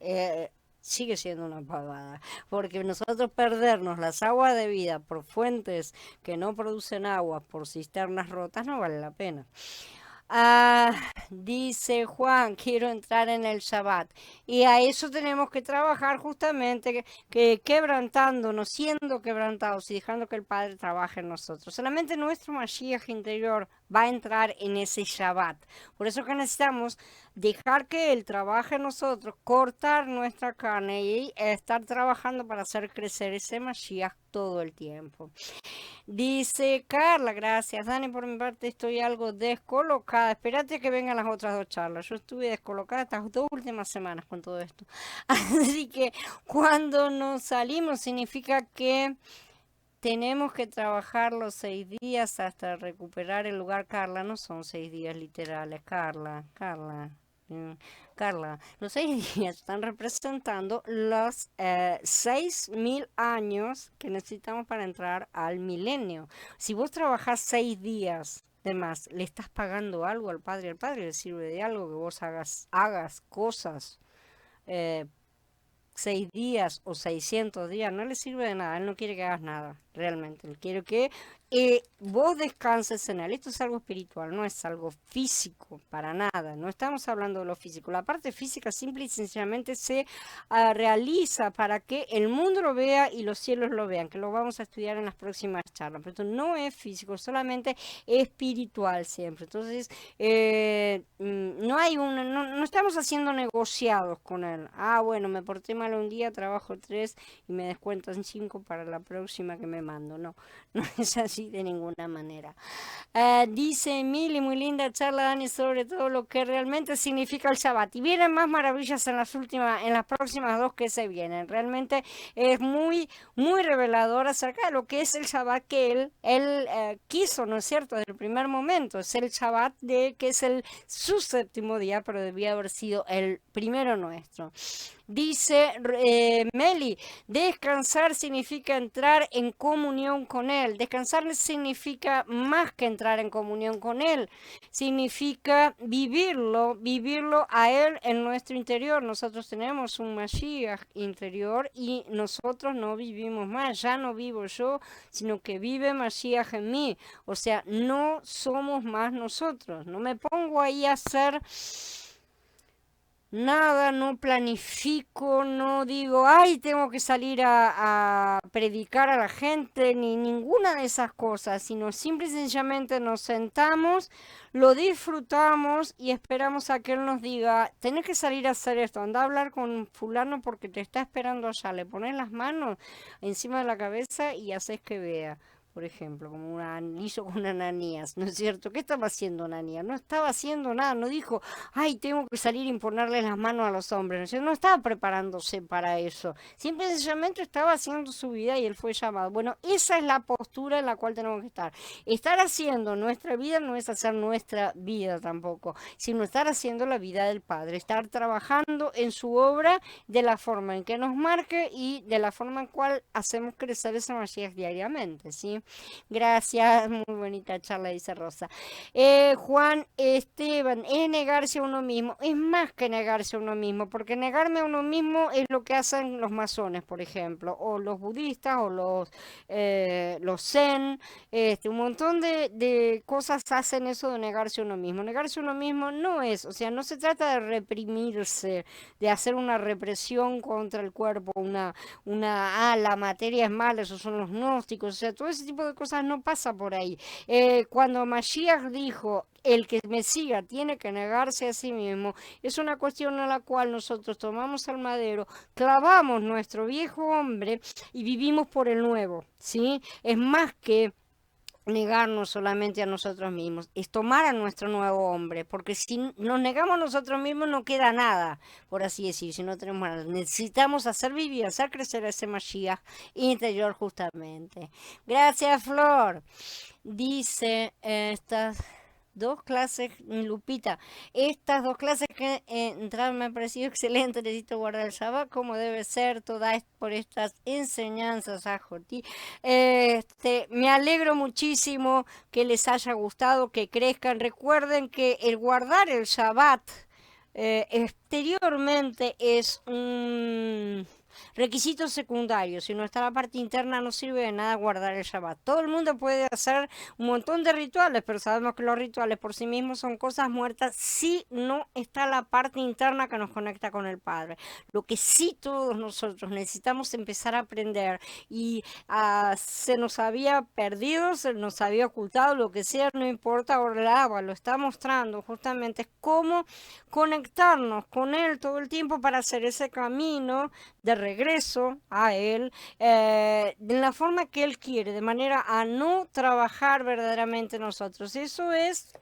sigue siendo una pavada, porque nosotros perdernos las aguas de vida por fuentes que no producen agua, por cisternas rotas, no vale la pena. Dice Juan, quiero entrar en el Shabbat. Y a eso tenemos que trabajar justamente, que quebrantándonos, siendo quebrantados y dejando que el Padre trabaje en nosotros. Solamente nuestro Mashiach interior va a entrar en ese Shabbat. Por eso que necesitamos dejar que Él trabaje en nosotros, cortar nuestra carne y estar trabajando para hacer crecer ese Mashiach todo el tiempo. Dice Carla, gracias Dani, por mi parte estoy algo descolocada. Espérate que vengan las otras dos charlas. Yo estuve descolocada estas 2 últimas semanas con todo esto. Así que cuando nos salimos significa que tenemos que trabajar los 6 días hasta recuperar el lugar. Carla, no son 6 días literales, Carla, los 6 días están representando los 6.000 años que necesitamos para entrar al milenio. Si vos trabajás 6 días de más, ¿le estás pagando algo al Padre? Al Padre le sirve de algo que vos hagas cosas. 6 días o 600 días, no le sirve de nada, él no quiere que hagas nada, realmente, él quiere que vos descanses en él. Esto es algo espiritual, no es algo físico, para nada, no estamos hablando de lo físico, la parte física simple y sencillamente se realiza para que el mundo lo vea y los cielos lo vean, que lo vamos a estudiar en las próximas charlas, pero esto no es físico, solamente espiritual siempre. Entonces no hay no estamos haciendo negociados con él. Bueno, me porté mal un día, trabajo 3 y me descuentan 5 para la próxima que me me mando, no, no es así de ninguna manera. Dice Emily, muy linda charla, Dani, sobre todo lo que realmente significa el Shabbat. Y vienen más maravillas en las próximas dos que se vienen. Realmente es muy revelador acerca de lo que es el Shabbat que él quiso, ¿no es cierto?, desde el primer momento. Es el Shabbat que es su séptimo día, pero debía haber sido el primero nuestro. Dice Meli, descansar significa entrar en comunión con Él. Descansar significa más que entrar en comunión con Él. Significa vivirlo a Él en nuestro interior. Nosotros tenemos un Mashiach interior y nosotros no vivimos más. Ya no vivo yo, sino que vive Mashiach en mí. O sea, no somos más nosotros. No me pongo ahí a hacer nada, no planifico, no digo, ay, tengo que salir a predicar a la gente, ni ninguna de esas cosas, sino simple y sencillamente nos sentamos, lo disfrutamos y esperamos a que él nos diga, tenés que salir a hacer esto, anda a hablar con fulano porque te está esperando allá, le pones las manos encima de la cabeza y haces que vea. Por ejemplo, como hizo con Ananías, ¿no es cierto? ¿Qué estaba haciendo Ananías? No estaba haciendo nada, no dijo, ay, tengo que salir y imponerle las manos a los hombres. ¿No es cierto? No estaba preparándose para eso. Simple y sencillamente estaba haciendo su vida y él fue llamado. Bueno, esa es la postura en la cual tenemos que estar. Estar haciendo nuestra vida no es hacer nuestra vida tampoco, sino estar haciendo la vida del Padre. Estar trabajando en su obra de la forma en que nos marque y de la forma en cual hacemos crecer esa Mashiach diariamente, ¿sí? Gracias, muy bonita charla, dice Rosa. Juan Esteban, es negarse a uno mismo, es más que negarse a uno mismo, porque negarme a uno mismo es lo que hacen los masones, por ejemplo, o los budistas, o los zen, un montón de cosas hacen eso de negarse a uno mismo. Negarse a uno mismo no es, o sea, no se trata de reprimirse, de hacer una represión contra el cuerpo, la materia es mala, esos son los gnósticos, o sea, todo ese tipo de cosas no pasa por ahí. Cuando Mashiach dijo, el que me siga tiene que negarse a sí mismo, es una cuestión en la cual nosotros tomamos el madero, clavamos nuestro viejo hombre y vivimos por el nuevo, ¿sí? Es más que negarnos solamente a nosotros mismos, es tomar a nuestro nuevo hombre, porque si nos negamos a nosotros mismos no queda nada, por así decir, si no tenemos nada. Necesitamos hacer vivir, hacer crecer a ese Mashiach interior justamente. Gracias, Flor. Dice estas dos clases, Lupita, estas dos clases que entraron me ha parecido excelente, necesito guardar el Shabbat como debe ser, todas por estas enseñanzas a Joti. Me alegro muchísimo que les haya gustado, que crezcan. Recuerden que el guardar el Shabbat exteriormente es un requisito secundario. Si no está la parte interna, no sirve de nada guardar el Shabbat. Todo el mundo puede hacer un montón de rituales, pero sabemos que los rituales por sí mismos son cosas muertas si no está la parte interna que nos conecta con el Padre. Lo que sí todos nosotros necesitamos empezar a aprender y se nos había perdido, se nos había ocultado, lo que sea, no importa, ahora el agua lo está mostrando justamente, es cómo conectarnos con Él todo el tiempo para hacer ese camino de regreso a Él, de la forma que Él quiere, de manera a no trabajar verdaderamente nosotros. Eso es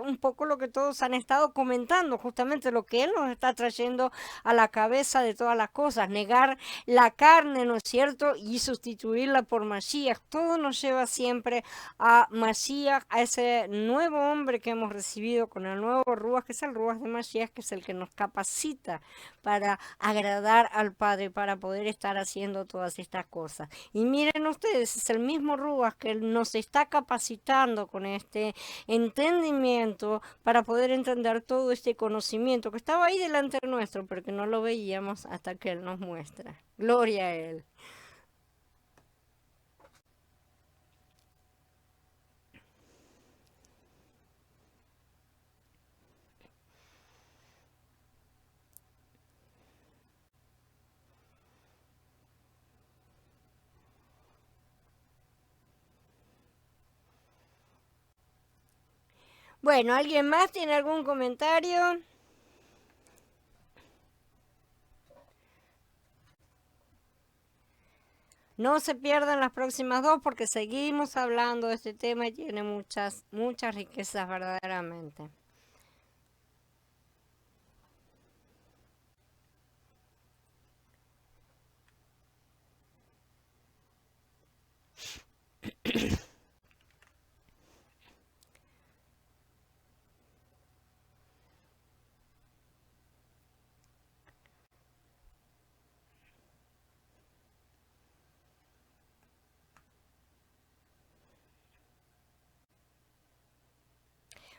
un poco lo que todos han estado comentando, justamente lo que Él nos está trayendo a la cabeza de todas las cosas, negar la carne, ¿no es cierto?, y sustituirla por Mashiach. Todo nos lleva siempre a Mashiach, a ese nuevo hombre que hemos recibido con el nuevo Ruach, que es el Ruach de Mashiach, que es el que nos capacita para agradar al Padre, para poder estar haciendo todas estas cosas. Y miren ustedes, es el mismo Ruach que nos está capacitando con este entendimiento para poder entender todo este conocimiento que estaba ahí delante nuestro, pero que no lo veíamos hasta que Él nos muestra. Gloria a Él. Bueno, ¿alguien más tiene algún comentario? no se pierdan las próximas dos porque seguimos hablando de este tema y tiene muchas riquezas verdaderamente.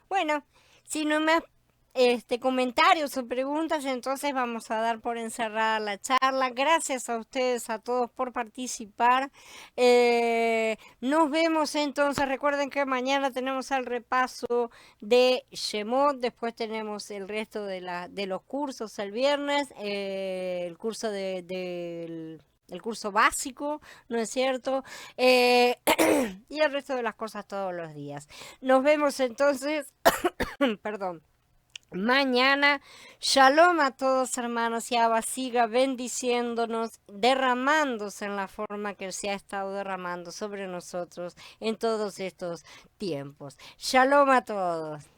Bueno, si no me comentarios o preguntas, entonces vamos a dar por encerrada la charla. Gracias a ustedes, a todos por participar. Nos vemos entonces. Recuerden que mañana tenemos el repaso de Shemot, después tenemos el resto de los cursos el viernes, el curso el curso básico, ¿no es cierto? Y el resto de las cosas todos los días. Nos vemos entonces, perdón, mañana. Shalom a todos hermanos y Abba siga bendiciéndonos, derramándose en la forma que se ha estado derramando sobre nosotros en todos estos tiempos. Shalom a todos.